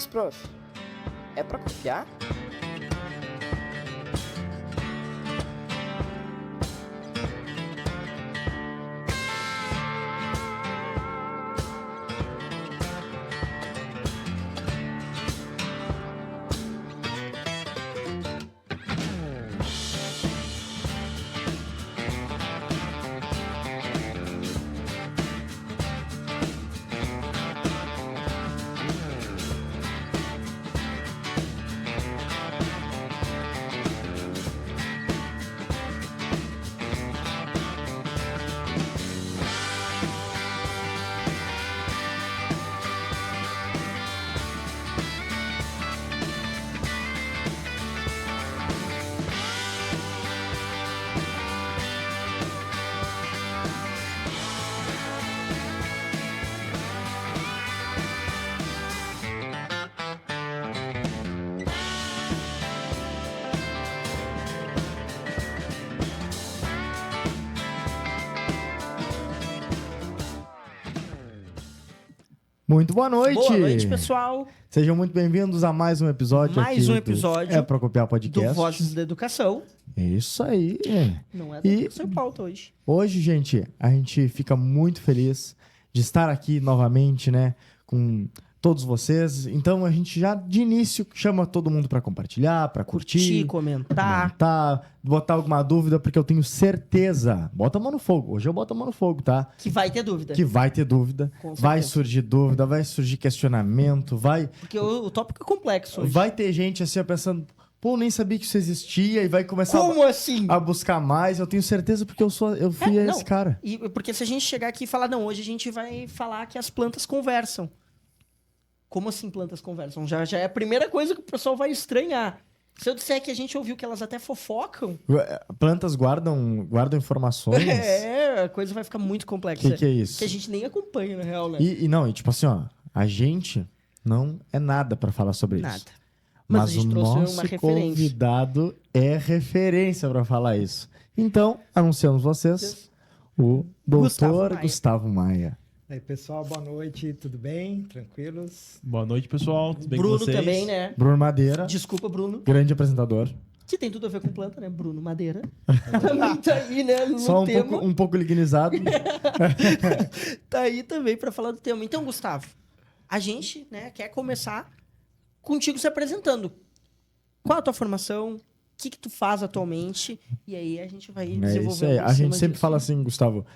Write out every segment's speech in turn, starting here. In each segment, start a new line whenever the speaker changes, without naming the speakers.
Mas, prof, é pra copiar?
Muito boa noite!
Boa noite, pessoal!
Sejam muito bem-vindos a mais um episódio
Mais
aqui
um episódio
É Pra Copiar Podcast.
do Vozes da Educação.
Isso aí!
Não é da Educação em Pauta hoje.
Hoje, gente, a gente fica muito feliz de estar aqui novamente, né, com todos vocês. Então, a gente já, de início, chama todo mundo pra compartilhar, pra curtir,
Comentar.
botar alguma dúvida, porque eu tenho certeza. Bota a mão no fogo. Hoje eu boto a mão no fogo, tá?
Que vai ter dúvida.
Que vai ter dúvida,
Com
vai
certeza.
surgir dúvida, vai surgir questionamento,
Porque o tópico é complexo hoje.
vai ter gente assim ó, pensando, pô, nem sabia que isso existia, e vai começar
Como assim?
a buscar mais. Eu tenho certeza porque eu fui
não.
esse cara.
E porque se a gente chegar aqui e falar, não, hoje a gente vai falar que as plantas conversam. Como assim plantas conversam? Já é a primeira coisa que o pessoal vai estranhar. Se eu disser que a gente ouviu que elas até fofocam,
Plantas guardam informações.
a coisa vai ficar muito
O
complexa.
que é isso?
Que a gente nem acompanha, na real, né?
E tipo assim, ó, a gente não é nada pra falar sobre isso.
Nada. Mas a gente
o
trouxe
nosso
uma referência.
convidado é referência pra falar isso. Então, anunciamos vocês o doutor Gustavo Maia.
Aí, pessoal, boa noite, tudo bem? Tranquilos?
Boa noite, pessoal. Tudo bem
Bruno
com vocês?
também, né?
Bruno Madeira,
Desculpa, Bruno.
grande apresentador.
Que tem tudo a ver com planta, né? Bruno Madeira. Também tá aí, né? No
Só
tema.
um pouco lignizado.
Tá aí também pra falar do tema. Então, Gustavo, a gente, né, quer começar contigo se apresentando. Qual a tua formação? O que tu faz atualmente? E aí a gente vai
É
desenvolver
isso aí.
um
A
pouco em
gente
cima
sempre
disso.
fala assim, Gustavo,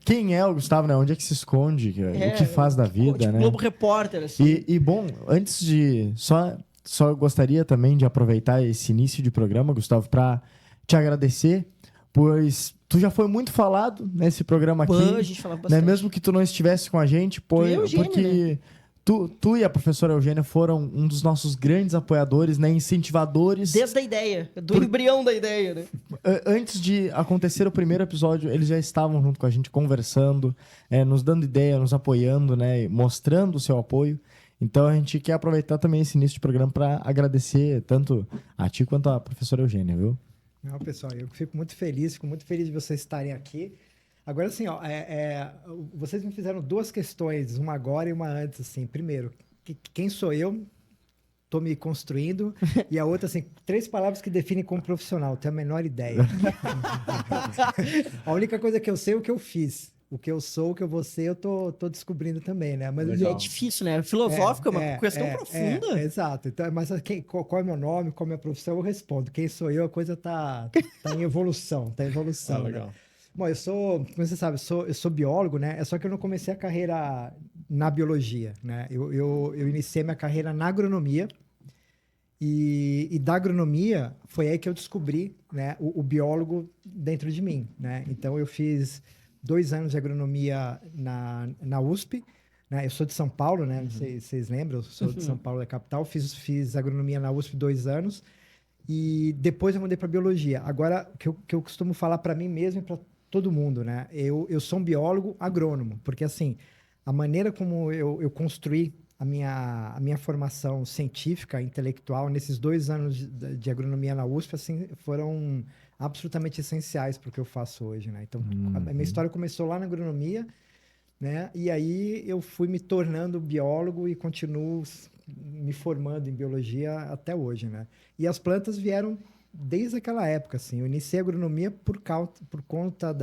quem é o Gustavo, né? Onde é que se esconde? O que faz da vida,
tipo
né?
Globo Repórter, assim.
Bom, antes de... Só gostaria também de aproveitar esse início de programa, Gustavo, para te agradecer, pois tu já foi muito falado nesse programa aqui.
A gente falava
Né?
bastante.
Mesmo que tu não estivesse com a gente,
Tu e a Eugênia,
porque tu e a professora Eugênia foram um dos nossos grandes apoiadores, né? Incentivadores.
Desde a ideia, do embrião da ideia, né?
Antes de acontecer o primeiro episódio, eles já estavam junto com a gente, conversando, nos dando ideia, nos apoiando, né? Mostrando o seu apoio. Então a gente quer aproveitar também esse início de programa para agradecer tanto a ti quanto a professora Eugênia, viu?
Não, pessoal, eu fico muito feliz de vocês estarem aqui. Agora, assim, ó, vocês me fizeram duas questões, uma agora e uma antes, assim. Primeiro, quem sou eu? Tô me construindo. E a outra, assim, 3 palavras que definem como profissional. Tenho a menor ideia. A única coisa que eu sei é o que eu fiz. O que eu sou, o que eu vou ser, eu tô descobrindo também, né? Mas,
E é difícil, né? Filosófica, uma questão profunda.
Exato. Então, mas qual é o meu nome, qual é a minha profissão, eu respondo. Quem sou eu, a coisa tá em evolução,
Legal.
né? Bom, como você sabe, eu sou biólogo, né? É só que eu não comecei a carreira na biologia, né? Eu iniciei minha carreira na agronomia e da agronomia foi aí que eu descobri, né, o biólogo dentro de mim, né? Então, eu fiz 2 anos de agronomia na USP, né? Eu sou de São Paulo, né? Não sei se vocês lembram, eu sou de São Paulo, da capital. Fiz agronomia na USP 2 anos e depois eu mudei para biologia. Agora, o que eu costumo falar para mim mesmo e para todo mundo, né? Eu sou um biólogo agrônomo, porque assim, a maneira como eu construí a minha formação científica, intelectual, nesses 2 anos de agronomia na USP, assim, foram absolutamente essenciais para o que eu faço hoje, né? Então, a minha história começou lá na agronomia, né? E aí eu fui me tornando biólogo e continuo me formando em biologia até hoje, né? E as plantas vieram desde aquela época, assim. Eu iniciei a agronomia por conta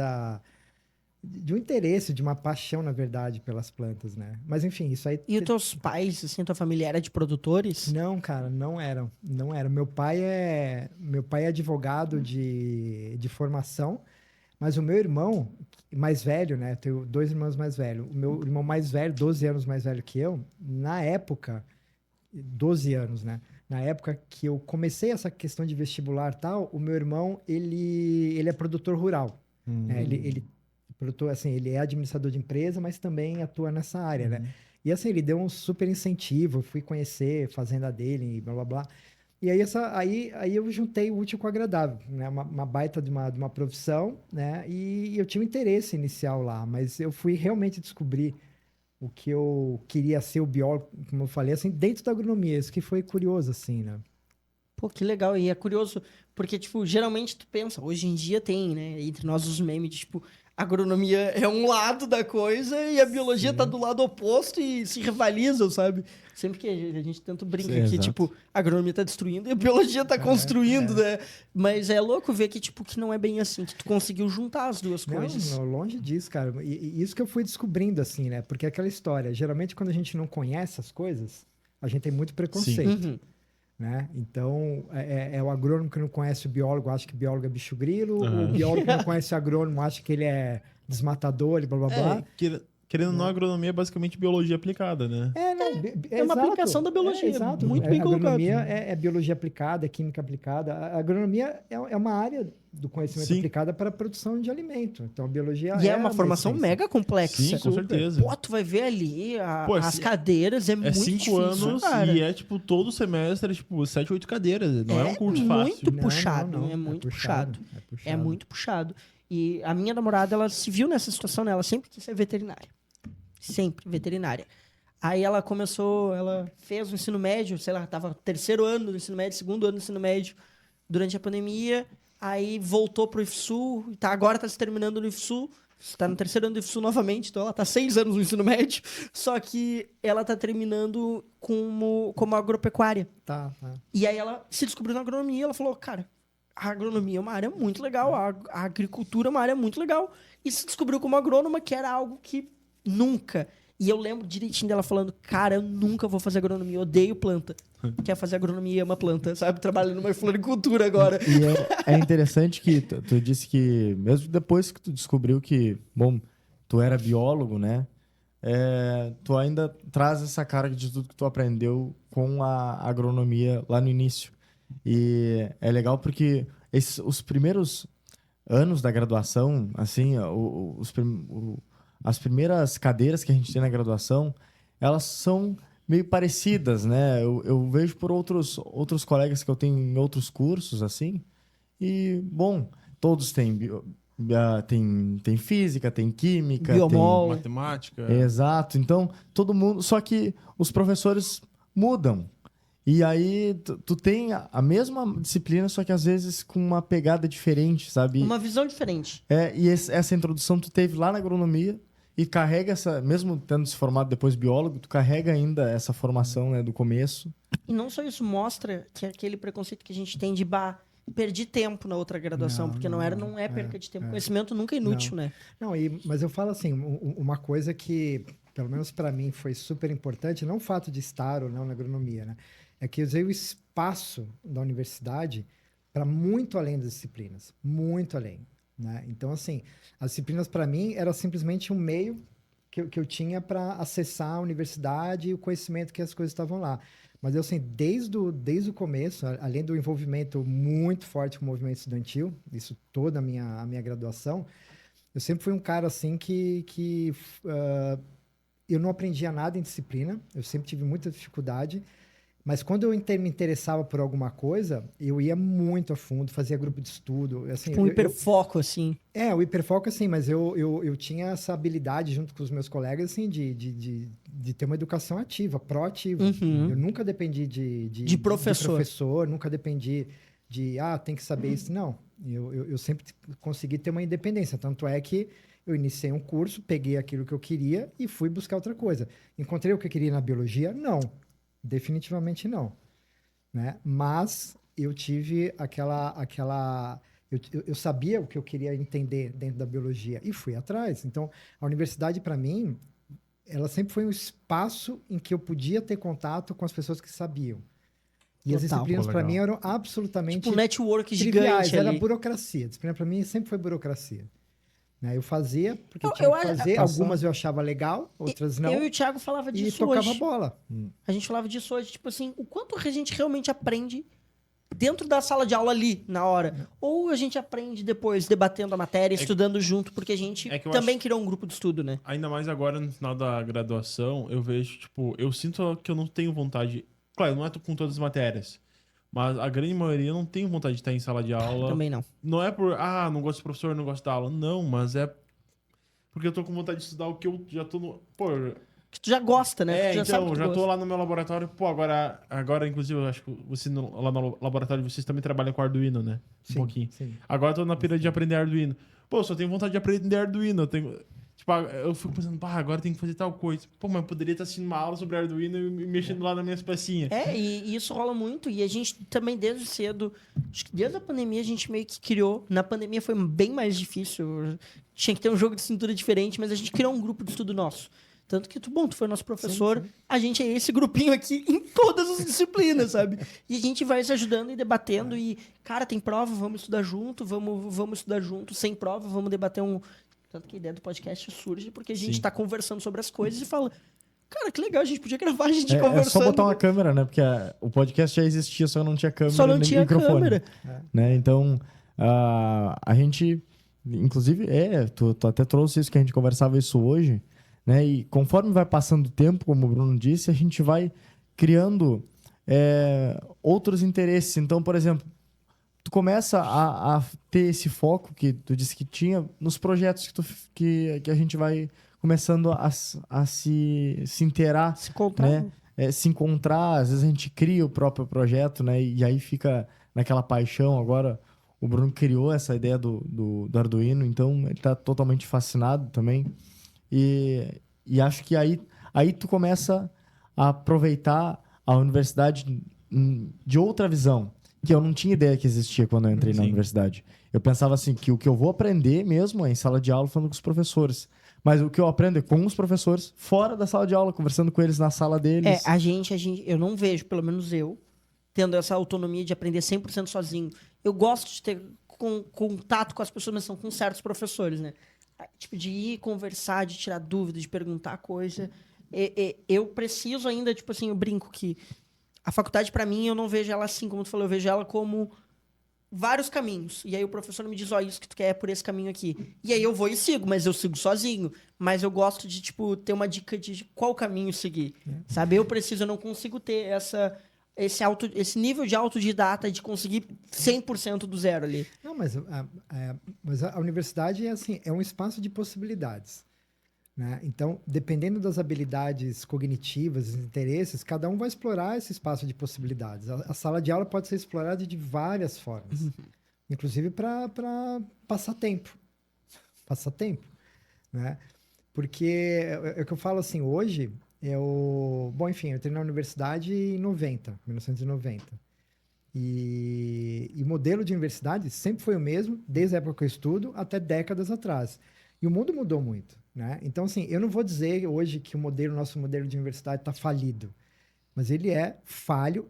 de um interesse, de uma paixão, na verdade, pelas plantas, né? Mas, enfim, isso aí...
E os teus pais, assim, tua família era de produtores?
Não, cara, não eram. Não eram. Meu pai é advogado de formação, mas o meu irmão mais velho, né? Eu tenho 2 irmãos mais velhos. O meu irmão mais velho, 12 anos mais velho que eu, na época, 12 anos, né? Na época que eu comecei essa questão de vestibular e tal, o meu irmão, ele é produtor rural. Né? Ele produtor, assim, ele é administrador de empresa, mas também atua nessa área, né? E assim, ele deu um super incentivo, eu fui conhecer a fazenda dele, e blá blá blá. E aí eu juntei o útil com o agradável, né? Uma baita de uma profissão, né? E eu tinha um interesse inicial lá, mas eu fui realmente descobrir o que eu queria ser o biólogo, como eu falei, assim, dentro da agronomia. Isso que foi curioso, assim, né?
Pô, que legal. E é curioso, porque, tipo, geralmente tu pensa, hoje em dia tem, né, entre nós os memes de, tipo, agronomia é um lado da coisa e a biologia tá do lado oposto e se rivalizam, sabe? Sempre que a gente tanto brinca
Sim,
que,
exato.
tipo, a agronomia tá destruindo e a biologia tá construindo, né? Mas é louco ver que, tipo, que não é bem assim, que tu conseguiu juntar as duas coisas.
Não, longe disso, cara. E isso que eu fui descobrindo, assim, né? Porque é aquela história, geralmente quando a gente não conhece as coisas, a gente tem muito preconceito.
Uhum.
Né? Então, é o agrônomo que não conhece o biólogo, acha que o biólogo é bicho grilo,
Aham.
o biólogo que não conhece o agrônomo acha que ele é desmatador e blá blá blá.
Querendo ou não, a agronomia é basicamente biologia aplicada, né?
É uma aplicação da biologia,
exato.
muito bem
A
colocado.
agronomia é biologia aplicada, é química aplicada. A agronomia é uma área do conhecimento
Sim.
aplicada para a produção de alimento. Então, a biologia
E é uma formação
essência.
mega complexa.
Sim, com certeza.
Pô, tu vai ver ali
Pô,
as cadeiras, é,
É
muito
5
difícil,
anos
cara.
e é, tipo, todo semestre, tipo, 7, 8 cadeiras. Não é um curso
muito
fácil.
puxado,
Não,
é muito puxado.
É
É
puxado.
muito puxado. E a minha namorada, ela se viu nessa situação, né? Ela sempre quis ser veterinária. Sempre veterinária. Aí ela começou, ela fez o ensino médio, sei lá, tava 3º ano do ensino médio, 2º ano do ensino médio, durante a pandemia. Aí voltou pro IFSU, agora tá se terminando no IFSU, está no 3º ano do IFSU novamente, então ela tá 6 anos no ensino médio, só que ela tá terminando como agropecuária.
Tá.
E aí ela se descobriu na agronomia, ela falou, cara, a agronomia é uma área muito legal, a agricultura é uma área muito legal, e se descobriu como agrônoma, que era algo que nunca... E eu lembro direitinho dela falando, cara, eu nunca vou fazer agronomia, eu odeio planta. Quer fazer agronomia e ama planta, sabe? Trabalha numa floricultura agora.
E é interessante que tu disse que, mesmo depois que tu descobriu que, bom, tu era biólogo, né? Tu ainda traz essa carga de tudo que tu aprendeu com a agronomia lá no início. E é legal porque os primeiros anos da graduação, assim, as primeiras cadeiras que a gente tem na graduação, elas são meio parecidas, né? Eu vejo por outros colegas que eu tenho em outros cursos, assim, e, bom, todos têm tem física, tem química,
Biomol.
Matemática.
Exato. Então, todo mundo... Só que os professores mudam. E aí, tu tem a mesma disciplina, só que às vezes com uma pegada diferente, sabe?
Uma visão diferente.
E essa introdução tu teve lá na agronomia e carrega mesmo tendo se formado depois biólogo, tu carrega ainda essa formação, né, do começo.
E não só isso, mostra que aquele preconceito que a gente tem de perdi tempo na outra graduação, porque não é perca de tempo. Conhecimento nunca é inútil, né?
Não, mas eu falo assim, uma coisa que, pelo menos para mim, foi super importante, não o fato de estar ou não na agronomia, né? É que eu usei o espaço da universidade para muito além das disciplinas, muito além, né? Então, assim, as disciplinas para mim era simplesmente um meio que eu tinha para acessar a universidade e o conhecimento que as coisas estavam lá. Mas eu, assim, desde o começo, além do envolvimento muito forte com o movimento estudantil, isso toda a minha graduação, eu sempre fui um cara, assim, que eu não aprendia nada em disciplina, eu sempre tive muita dificuldade, mas quando eu me interessava por alguma coisa, eu ia muito a fundo, fazia grupo de estudo. Assim,
Tipo um hiperfoco, assim.
O hiperfoco, assim, mas eu tinha essa habilidade junto com os meus colegas, assim, de ter uma educação ativa, proativa.
Uhum.
Eu nunca dependi
De professor.
nunca dependi tem que saber isso. Não, eu sempre consegui ter uma independência. Tanto é que eu iniciei um curso, peguei aquilo que eu queria e fui buscar outra coisa. Encontrei o que eu queria na biologia? Não. Definitivamente não, né? Mas eu tive eu sabia o que eu queria entender dentro da biologia e fui atrás. Então, a universidade, para mim, ela sempre foi um espaço em que eu podia ter contato com as pessoas que sabiam. E as
Total.
disciplinas,
Pô,
para mim,
legal.
eram absolutamente
Tipo, um network
triviais.
gigante
Era
ali.
burocracia. A disciplina, para mim, sempre foi burocracia. Né? Eu fazia porque
Eu-
tinha
eu
que
acho-
fazer.
Passar.
Algumas eu achava legal, outras não.
Eu e o Thiago falava
E
disso
tocava
hoje.
bola.
A gente falava disso hoje, tipo assim, o quanto a gente realmente aprende dentro da sala de aula ali, na hora. Ou a gente aprende depois, debatendo a matéria, estudando junto, porque a gente
é que eu
também
acho-
criou um grupo de estudo, né?
Ainda mais agora no final da graduação, eu vejo, tipo, eu sinto que eu não tenho vontade. Claro, não é com todas as matérias. Mas a grande maioria eu não tem vontade de estar em sala de aula.
Também não.
Não é por, não gosto do professor, não gosto da aula. Não, mas é porque eu tô com vontade de estudar o que eu já tô no. Pô,
Que tu já gosta, né? Tu já sabe
então,
que tu
já tô
gosta.
lá no meu laboratório. Pô, agora, inclusive, eu acho que você lá no laboratório vocês também trabalham com Arduino, né? Um pouquinho.
Sim.
Agora eu tô na pira de aprender Arduino. Pô, eu só tenho vontade de aprender Arduino. Tipo, eu fico pensando, agora tem que fazer tal coisa. Pô, mas eu poderia estar assistindo uma aula sobre Arduino e mexendo lá nas minhas pecinhas.
E isso rola muito. E a gente também, desde cedo, acho que desde a pandemia, a gente meio que criou. Na pandemia foi bem mais difícil. Tinha que ter um jogo de cintura diferente, mas a gente criou um grupo de estudo nosso. Tanto que tu foi nosso professor, a gente é esse grupinho aqui em todas as disciplinas, sabe? E a gente vai se ajudando e debatendo. E, cara, tem prova, vamos estudar junto, vamos estudar junto. Sem prova, vamos debater um. Tanto que a ideia do podcast surge porque a gente
Sim.
tá conversando sobre as coisas e fala. Cara, que legal, a gente podia gravar a gente
É
conversando.
só botar uma câmera, né? Porque o podcast já existia, só não tinha câmera
Só não
nem
tinha
microfone.
câmera.
Né? Então, a gente, inclusive, tu até trouxe isso, que a gente conversava isso hoje, né? E conforme vai passando o tempo, como o Bruno disse, a gente vai criando outros interesses. Então, por exemplo, tu começa a ter esse foco que tu disse que tinha nos projetos que a gente vai começando a se inteirar,
Se encontrar.
né? Se encontrar, às vezes a gente cria o próprio projeto, né? E aí fica naquela paixão. Agora o Bruno criou essa ideia do Arduino, então ele está totalmente fascinado também. E acho que aí tu começa a aproveitar a universidade de outra visão, que eu não tinha ideia que existia quando eu entrei na
Sim.
universidade. Eu pensava assim, que o que eu vou aprender mesmo é em sala de aula falando com os professores. Mas o que eu aprendo é com os professores fora da sala de aula, conversando com eles na sala deles.
A gente, eu não vejo, pelo menos eu, tendo essa autonomia de aprender 100% sozinho. Eu gosto de ter contato com as pessoas, mas são com certos professores, né? Tipo, de ir conversar, de tirar dúvida, de perguntar coisa. Eu preciso ainda, tipo assim, eu brinco que a faculdade, pra mim, eu não vejo ela assim, como tu falou, eu vejo ela como vários caminhos. E aí o professor me diz, isso que tu quer é por esse caminho aqui. E aí eu vou e sigo, mas eu sigo sozinho. Mas eu gosto de, tipo, ter uma dica de qual caminho seguir. Sabe? Eu não consigo ter esse nível de autodidata de conseguir 100% do zero ali.
Não, mas a universidade é assim, é um espaço de possibilidades. Né? Então, dependendo das habilidades cognitivas, dos interesses, cada um vai explorar esse espaço de possibilidades. A sala de aula pode ser explorada de várias formas, inclusive para passar tempo. Passar tempo. Né? Porque é o que eu falo assim, hoje, bom, enfim, eu entrei na universidade em 1990. E o modelo de universidade sempre foi o mesmo, desde a época que eu estudo até décadas atrás. E o mundo mudou muito, né? Então, assim, eu não vou dizer hoje que nosso modelo de universidade está falido, mas ele é falho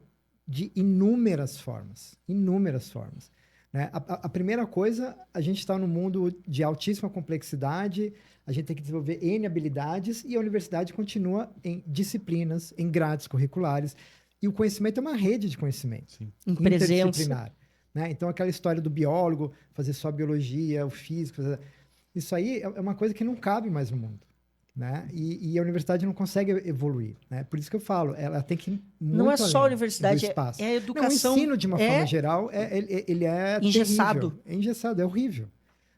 de inúmeras formas. Inúmeras formas. Né? A primeira coisa, a gente está num mundo de altíssima complexidade, a gente tem que desenvolver N habilidades e a universidade continua em disciplinas, em grades curriculares. E o conhecimento é uma rede de conhecimento.
Sim.
Em presença.
Interdisciplinar. Né? Então, aquela história do biólogo, fazer só biologia, o físico, isso aí é uma coisa que não cabe mais no mundo. Né? E a universidade não consegue evoluir. Né? Por isso que eu falo, ela tem que ir muito
Não é só a
além
universidade,
do espaço.
é a educação.
Não, o ensino, de uma forma geral, ele é
engessado.
terrível. É engessado, é horrível.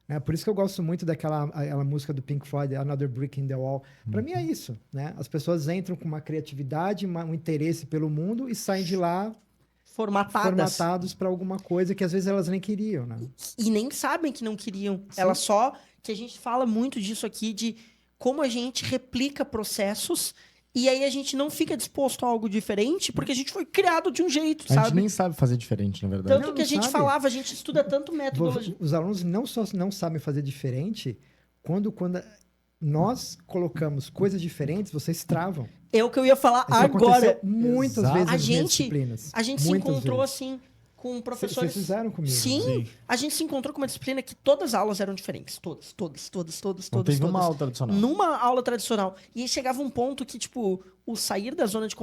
Né? Por isso que eu gosto muito daquela música do Pink Floyd, Another Brick in the Wall. Para mim é isso. Né? As pessoas entram com uma criatividade, um interesse pelo mundo e saem de lá formatados para alguma coisa que às vezes elas nem queriam. Né?
E nem sabem que não queriam.
Sim.
Elas só... Que a gente fala muito disso aqui, de como a gente replica processos E aí a gente não fica disposto a algo diferente porque a gente foi criado de um jeito,
A gente
sabe?
nem sabe fazer diferente, na verdade.
Tanto
Não,
que a
não
gente
sabe.
falava, a gente estuda tanto metodologia.
Os alunos não só não sabem fazer diferente, quando nós colocamos coisas diferentes, vocês travam.
É o que eu ia falar
Isso
agora.
aconteceu muitas
Exato.
vezes
A
nas minhas
gente-
disciplinas.
A gente se
Muitas
encontrou
vezes.
assim com
Vocês
professores.
fizeram comigo.
Sim,
Sim.
a gente se encontrou com uma disciplina que todas as aulas eram diferentes. Todas.
Não teve uma
todas.
aula tradicional.
Numa aula tradicional. E aí chegava um ponto que, tipo, o sair da zona de...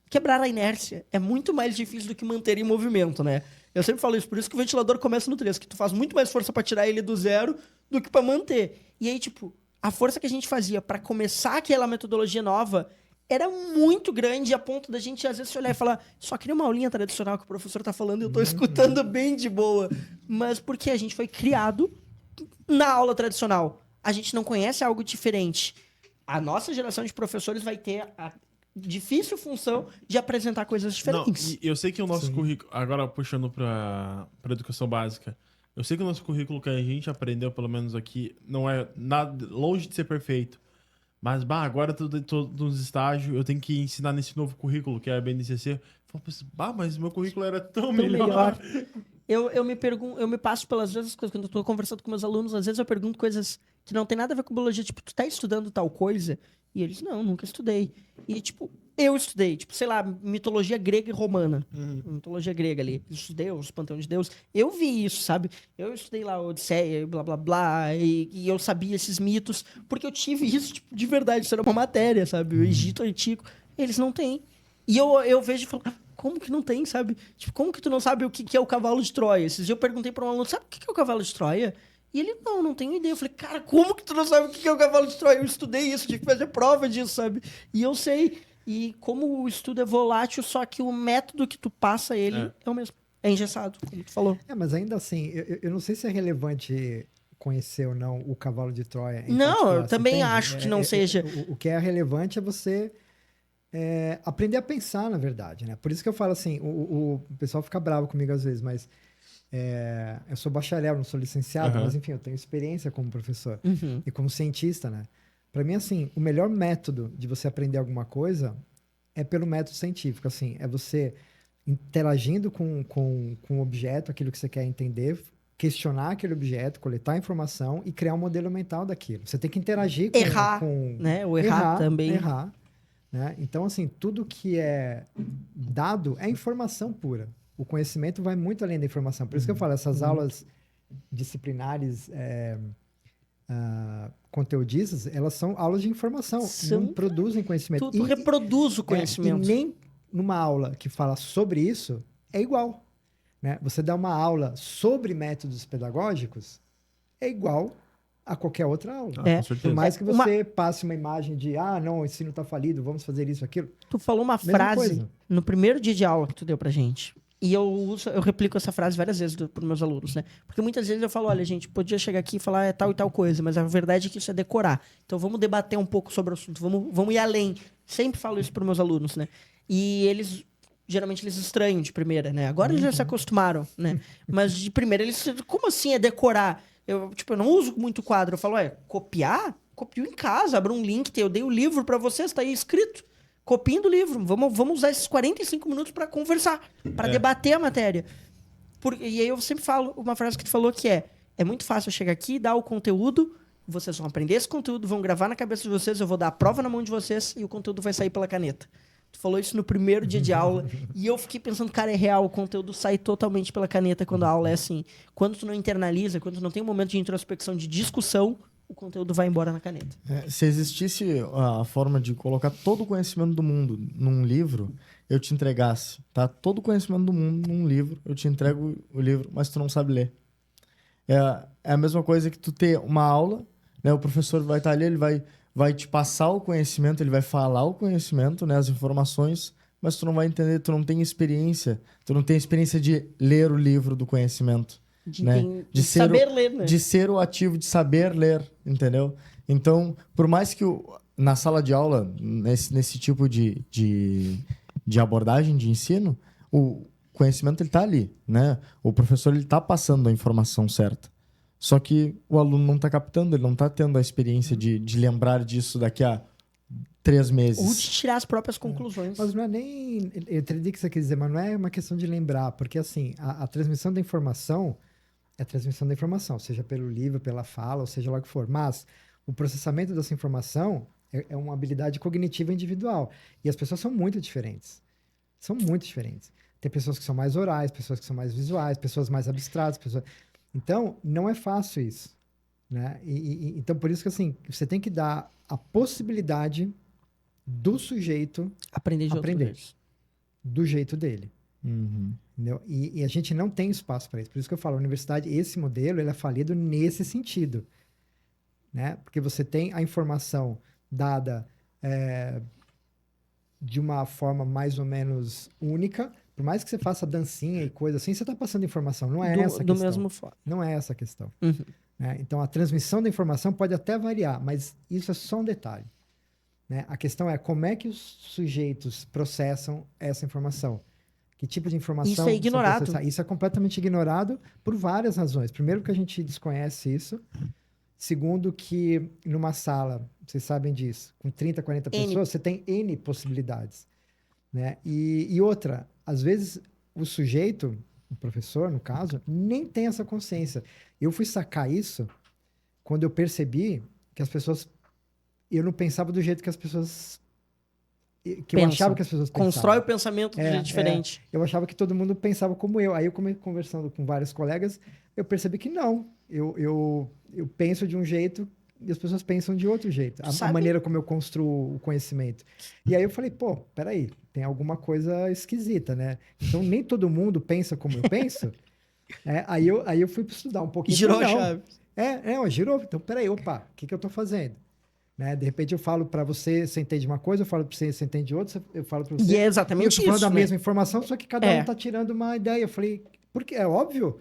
Quebrar a inércia é muito mais difícil do que manter em movimento, né? Eu sempre falo isso, por isso que o ventilador começa no 3, que tu faz muito mais força pra tirar ele do zero do que pra manter. E aí, tipo, a força que a gente fazia pra começar aquela metodologia nova era muito grande a ponto da gente, às vezes, se olhar e falar só queria uma aulinha tradicional que o professor tá falando e eu tô escutando bem de boa. Mas porque a gente foi criado na aula tradicional. A gente não conhece algo diferente. A nossa geração de professores vai ter a difícil função de apresentar coisas
Não,
diferentes.
e eu sei que o nosso
Sim.
currículo, agora puxando pra educação básica, eu sei que o nosso currículo que a gente aprendeu, pelo menos aqui, não é nada longe de ser perfeito. Mas, agora tô nos estágios, eu tenho que ensinar nesse novo currículo, que é a BNCC. Eu falo, mas meu currículo era tão melhor.
Eu me pergunto, eu me passo pelas vezes coisas quando eu tô conversando com meus alunos, às vezes eu pergunto coisas que não tem nada a ver com biologia, tipo, tu tá estudando tal coisa? E eles, não, nunca estudei. E, tipo, eu estudei, tipo, sei lá, mitologia grega e romana. Mitologia grega ali. Estudei os panteões de Deus. Eu vi isso, sabe? Eu estudei lá Odisseia e blá, blá, blá, e eu sabia esses mitos, porque eu tive isso, tipo, de verdade. Isso era uma matéria, sabe? O Egito Antigo. Eles não têm. E eu vejo e falo, como que não tem, sabe? Tipo, como que tu não sabe o que é o cavalo de Troia? Esses dias eu perguntei pra um aluno, sabe o que é o cavalo de Troia? E ele, não tenho ideia. Eu falei, cara, como que tu não sabe o que é o cavalo de Troia? Eu estudei isso, tive que fazer prova disso, sabe? E eu sei. E como o estudo é volátil, só que o método que tu passa ele é o mesmo. É engessado, como tu falou.
Mas ainda assim, eu não sei se é relevante conhecer ou não o cavalo de Troia. em
Não,
particular,
eu
você
também
entende?
acho que não seja.
O que é relevante é você aprender a pensar, na verdade, né? Por isso que eu falo assim, o pessoal fica bravo comigo às vezes, mas eu sou bacharel, não sou licenciado,
Aham.
mas enfim, eu tenho experiência como professor
Uhum.
e como cientista, né? Para mim, assim, o melhor método de você aprender alguma coisa é pelo método científico, assim, é você interagindo com o objeto, aquilo que você quer entender, questionar aquele objeto, coletar informação e criar um modelo mental daquilo. Você tem que interagir com...
Errar,
com
né? O errar também.
Errar, né? Então, assim, tudo que é dado é informação pura. O conhecimento vai muito além da informação. Por isso que eu falo, essas aulas disciplinares conteudistas, elas são aulas de informação,
São-
não produzem conhecimento.
Tu reproduz o conhecimento.
E nem numa aula que fala sobre isso é igual. Né? Você dá uma aula sobre métodos pedagógicos, é igual a qualquer outra aula.
É.
Com
Por
certeza.
mais que você passe uma imagem de, não, o ensino está falido, vamos fazer isso, aquilo.
Tu falou uma
Mesma
frase
coisa.
no primeiro dia de aula que tu deu pra gente. E eu replico essa frase várias vezes pros meus alunos, né? Porque muitas vezes eu falo, olha, gente, podia chegar aqui e falar tal e tal coisa, mas a verdade é que isso é decorar. Então vamos debater um pouco sobre o assunto, vamos ir além. Sempre falo isso pros meus alunos, né? E eles, geralmente, eles estranham de primeira, né? Agora eles já se acostumaram, né? Mas de primeira eles, como assim é decorar? Eu não uso muito quadro. Eu falo, copiar? Copio em casa, abro um link, eu dei o livro pra vocês, tá aí escrito. Copiem do livro. Vamos usar esses 45 minutos para conversar, para debater a matéria. E aí eu sempre falo uma frase que tu falou que é muito fácil eu chegar aqui, dar o conteúdo, vocês vão aprender esse conteúdo, vão gravar na cabeça de vocês, eu vou dar a prova na mão de vocês e o conteúdo vai sair pela caneta. Tu falou isso no primeiro dia de aula e eu fiquei pensando, cara, é real, o conteúdo sai totalmente pela caneta quando a aula é assim. Quando tu não internaliza, quando tu não tem um momento de introspecção, de discussão, o conteúdo vai embora na caneta.
Se existisse a forma de colocar todo o conhecimento do mundo num livro, eu te entregasse, tá? Todo o conhecimento do mundo num livro, eu te entrego o livro, mas tu não sabe ler. É a mesma coisa que tu ter uma aula, né? O professor vai estar ali, ele vai te passar o conhecimento, ele vai falar o conhecimento, né? As informações, mas tu não vai entender, tu não tem experiência de ler o livro do conhecimento. Né?
De saber ler, né?
De ser o ativo, de saber ler, entendeu? Então, por mais que na sala de aula, nesse tipo de abordagem de ensino, o conhecimento ele tá ali, né? O professor ele tá passando a informação certa. Só que o aluno não tá captando, ele não tá tendo a experiência de lembrar disso daqui a 3
Ou de
meses.
tirar as próprias conclusões.
Mas não é nem. Eu entendi o que você quer dizer, mas não é uma questão de lembrar, porque assim, a transmissão da informação é a transmissão da informação, seja pelo livro, pela fala, ou seja lá o que for. Mas o processamento dessa informação é uma habilidade cognitiva individual. E as pessoas são muito diferentes. São muito diferentes. Tem pessoas que são mais orais, pessoas que são mais visuais, pessoas mais abstratas. Então, não é fácil isso. Né? Então, por isso que assim, você tem que dar a possibilidade do sujeito
Aprender de
aprender.
outros jeitos.
do jeito dele.
Uhum.
Entendeu? E a gente não tem espaço para isso. Por isso que eu falo, a universidade, esse modelo, ele é falido nesse sentido. Né? Porque você tem a informação dada de uma forma mais ou menos única. Por mais que você faça dancinha e coisa assim, você está passando informação. Não é essa a
Do
questão.
mesmo forma.
Não é essa a questão.
Uhum.
Né? Então, a transmissão da informação pode até variar, mas isso é só um detalhe. Né? A questão é como é que os sujeitos processam essa informação. Que tipo de informação...
Isso é
são
ignorado.
processadas? Isso é completamente ignorado por várias razões. Primeiro, que a gente desconhece isso. Segundo, que numa sala, vocês sabem disso, com 30, 40
N.
pessoas, você tem N possibilidades. Né? E outra, às vezes o sujeito, o professor, no caso, nem tem essa consciência. Eu fui sacar isso quando eu percebi que as pessoas... Eu não pensava do jeito que as pessoas... Que eu
Pensa.
achava que as pessoas pensavam.
Constrói o pensamento de jeito diferente.
Eu achava que todo mundo pensava como eu. Aí eu conversando com vários colegas, eu percebi que não. Eu penso de um jeito e as pessoas pensam de outro jeito. A maneira como eu construo o conhecimento. E aí eu falei, pô, peraí, tem alguma coisa esquisita, né? Então nem todo mundo pensa como eu penso. Aí eu fui estudar um pouquinho.
Girou a
Não.
chave.
Girou. Então, peraí, opa, o que eu tô fazendo? Né? De repente eu falo para você, você entende uma coisa, eu falo para você, você entende outra, eu falo para você.
E é exatamente
eu tô falando
isso,
da
né?
mesma informação, só que cada um tá tirando uma ideia. Eu falei, porque é óbvio,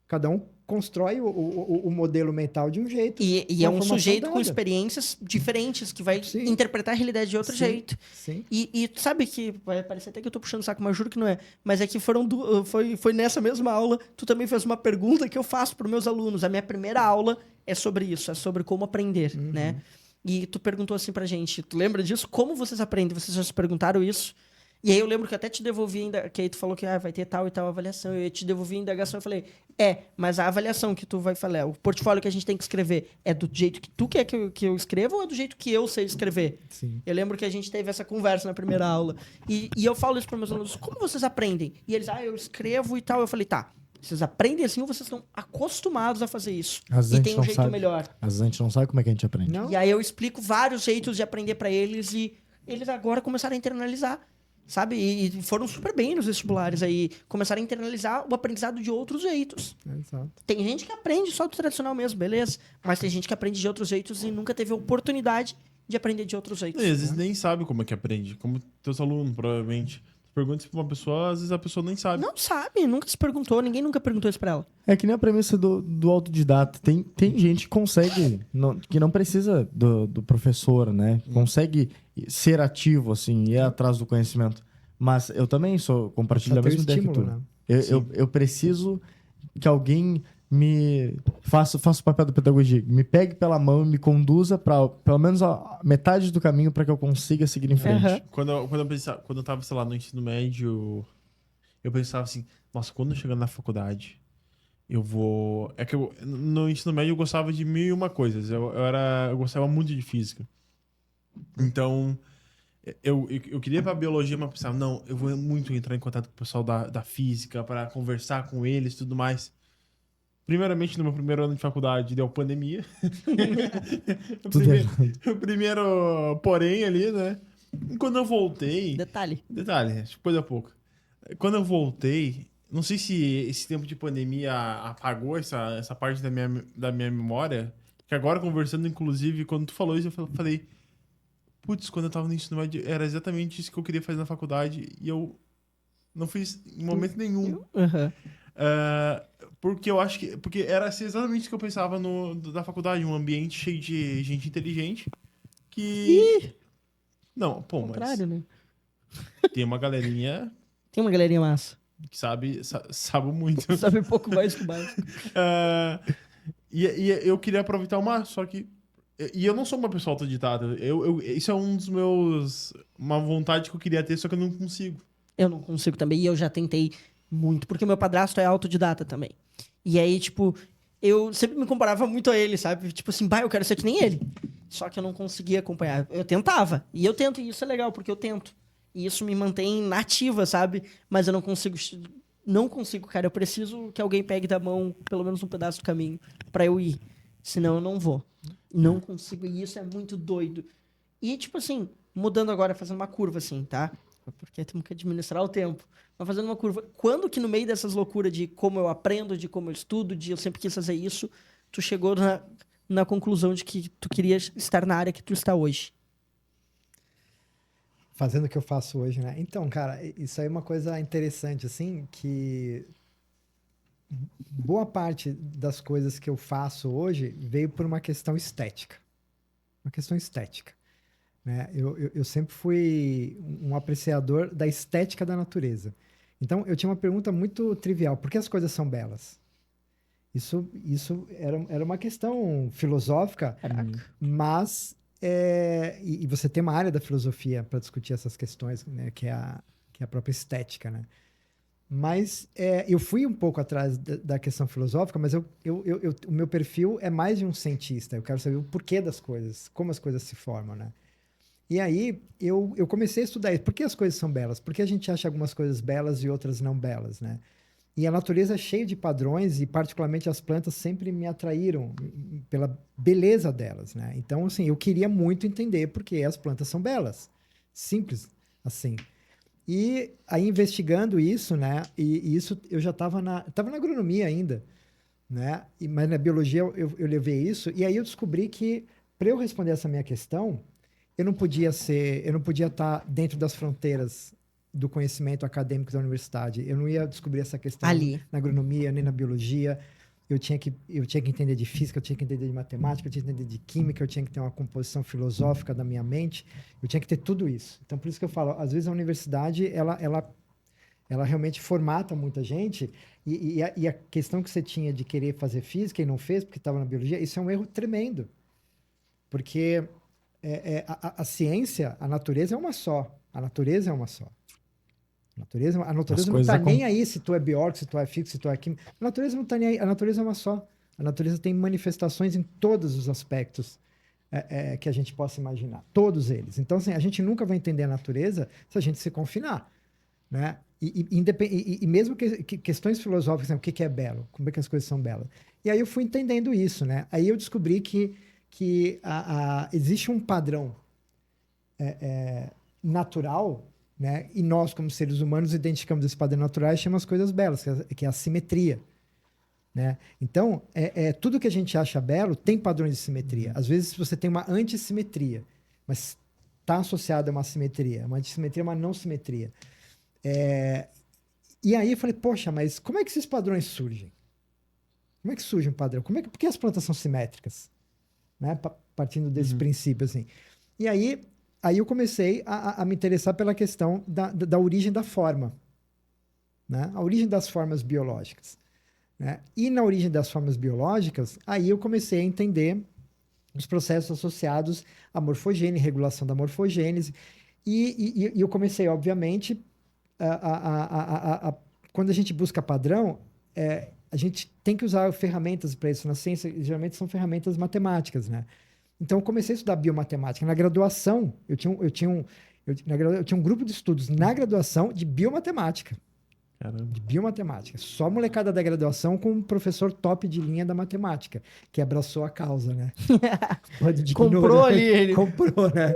cada um constrói o modelo mental de um jeito.
E é um sujeito com
dada.
experiências diferentes que vai
Sim.
interpretar a realidade de outro
Sim,
jeito.
Sim.
E tu sabe que vai parecer até que eu tô puxando o saco, mas juro que não é. Mas é que foi nessa mesma aula, tu também fez uma pergunta que eu faço para meus alunos. A minha primeira aula é sobre isso, é sobre como aprender, né? E tu perguntou assim pra gente, tu lembra disso? Como vocês aprendem? Vocês já se perguntaram isso? E aí eu lembro que eu até te devolvi ainda, que aí tu falou que vai ter tal e tal avaliação. Eu te devolvi a indagação e falei, mas a avaliação que tu vai falar, o portfólio que a gente tem que escrever, é do jeito que tu quer que eu escreva ou é do jeito que eu sei escrever?
Sim.
Eu lembro que a gente teve essa conversa na primeira aula. E eu falo isso para meus alunos, como vocês aprendem? E eles, eu escrevo e tal. Eu falei, tá, vocês aprendem assim ou vocês estão acostumados a fazer isso?
Às vezes a
E
gente
tem um
não
jeito
sabe.
melhor.
Às vezes a gente não sabe como é que a gente aprende.
Não?
E aí eu explico vários jeitos de aprender para eles e eles agora começaram a internalizar, sabe? E foram super bem nos vestibulares aí. Começaram a internalizar o aprendizado de outros jeitos.
Exato.
Tem gente que aprende só do tradicional mesmo, beleza? Mas tem gente que aprende de outros jeitos e nunca teve a oportunidade de aprender de outros jeitos.
E às vezes nem sabe como é que aprende. Como teus alunos, provavelmente. Pergunta isso pra uma pessoa, às vezes a pessoa nem sabe.
Não sabe, nunca se perguntou, ninguém nunca perguntou isso pra ela.
É que nem a premissa do autodidata. Tem gente que consegue, que não precisa do professor, né? Consegue ser ativo, assim, ir atrás do conhecimento. Mas eu também compartilho a
Só tem
mesma
o
ideia que tu.
estímulo, né?
Eu preciso que alguém me faça o papel da pedagogia, me pegue pela mão e me conduza para pelo menos a metade do caminho para que eu consiga seguir em frente.
Aham.
Quando eu tava, sei lá, no ensino médio, eu pensava assim, nossa, quando eu chegar na faculdade, eu vou... É que no ensino médio eu gostava de 1001 coisas. Eu gostava muito de física. Então, eu queria ir pra biologia, mas pensava, não, eu vou muito entrar em contato com o pessoal da física para conversar com eles e tudo mais. Primeiramente, no meu primeiro ano de faculdade, deu pandemia. O primeiro porém ali, né? E quando eu voltei...
Detalhe.
Coisa pouca. Quando eu voltei, não sei se esse tempo de pandemia apagou essa parte da minha memória, que agora conversando, inclusive, quando tu falou isso, eu falei, putz, quando eu tava no ensino médio, era exatamente isso que eu queria fazer na faculdade e eu não fiz em momento nenhum.
Uhum.
Porque eu acho que... Porque era exatamente isso que eu pensava da faculdade, um ambiente cheio de gente inteligente que... Não, pô,
Contrário, né?
mas tem uma galerinha
Tem uma galerinha massa.
que sabe muito.
Sabe um pouco mais que o básico.
E eu queria aproveitar o máximo, só que E eu não sou uma pessoa autodidata. Isso é um dos meus... Uma vontade que eu queria ter, só que eu não consigo.
Eu não consigo também, e eu já tentei muito, porque meu padrasto é autodidata também. E aí, tipo, eu sempre me comparava muito a ele, sabe? Tipo assim, bah, eu quero ser que nem ele. Só que eu não conseguia acompanhar. Eu tentava, e eu tento, e isso é legal, porque eu tento. E isso me mantém nativa, sabe? Mas eu não consigo... Não consigo, cara. Eu preciso que alguém pegue da mão pelo menos um pedaço do caminho pra eu ir. Senão eu não vou. Não consigo, e isso é muito doido. E, tipo assim, mudando agora, fazendo uma curva, assim, tá? Porque temos que administrar o tempo. Mas fazendo uma curva. Quando que no meio dessas loucuras de como eu aprendo, de como eu estudo, de eu sempre quis fazer isso, tu chegou na conclusão de que tu querias estar na área que tu está hoje?
Fazendo o que eu faço hoje, né? Então, cara, isso aí é uma coisa interessante, assim, que boa parte das coisas que eu faço hoje veio por uma questão estética. Uma questão estética, né? Eu sempre fui um apreciador da estética da natureza. Então, eu tinha uma pergunta muito trivial. Por que as coisas são belas? Isso era uma questão filosófica,
Caraca.
mas... e você tem uma área da filosofia para discutir essas questões, né? Que é a própria estética, né? Mas eu fui um pouco atrás da questão filosófica, mas o meu perfil é mais de um cientista. Eu quero saber o porquê das coisas, como as coisas se formam, né? E aí eu comecei a estudar isso. Por que as coisas são belas? Por que a gente acha algumas coisas belas e outras não belas, né? E a natureza é cheia de padrões e particularmente as plantas sempre me atraíram pela beleza delas, né? Então, assim, eu queria muito entender por que as plantas são belas. Simples assim. E aí, investigando isso, né? E isso eu já estava tava na agronomia ainda, né? Mas na biologia eu levei isso. E aí eu descobri que, para eu responder essa minha questão, eu não podia estar dentro das fronteiras do conhecimento acadêmico da universidade. Eu não ia descobrir essa questão
Ali.
na agronomia, nem na biologia. Eu tinha que entender de física, eu tinha que entender de matemática, eu tinha que entender de química, eu tinha que ter uma composição filosófica da minha mente, eu tinha que ter tudo isso. Então, por isso que eu falo, às vezes a universidade, ela realmente formata muita gente, e a questão que você tinha de querer fazer física e não fez porque estava na biologia, isso é um erro tremendo. Porque a ciência, a natureza é uma só. A natureza é uma só. A natureza não está nem aí se tu é biólogo, se tu é físico, se tu é químico. A natureza não está nem aí. A natureza é uma só. A natureza tem manifestações em todos os aspectos que a gente possa imaginar. Todos eles. Então, assim, a gente nunca vai entender a natureza se a gente se confinar, né? E mesmo que questões filosóficas, né? O que é belo? Como é que as coisas são belas? E aí eu fui entendendo isso, né? Aí eu descobri que existe um padrão natural, né? E nós, como seres humanos, identificamos esse padrão natural e chamamos as coisas belas, que é a simetria, né? Então, tudo que a gente acha belo tem padrões de simetria. Às vezes você tem uma antissimetria, mas está associada a uma simetria. Uma antissimetria é uma não simetria. E aí eu falei, poxa, mas como é que esses padrões surgem? Como é que surge um padrão? Por que as plantas são simétricas? Né? Partindo desse princípio, assim. E aí eu comecei a me interessar pela questão da origem da forma, né? A origem das formas biológicas, né? E na origem das formas biológicas, aí eu comecei a entender os processos associados à morfogênese, regulação da morfogênese, e eu comecei, obviamente, quando a gente busca padrão, a gente tem que usar ferramentas para isso na ciência, geralmente são ferramentas matemáticas, né? Então, eu comecei a estudar biomatemática. Na graduação, eu tinha um grupo de estudos na graduação de biomatemática.
Caramba.
De biomatemática. Só molecada da graduação com um professor top de linha da matemática, que abraçou a causa, né?
Comprou ali ele.
Comprou, né?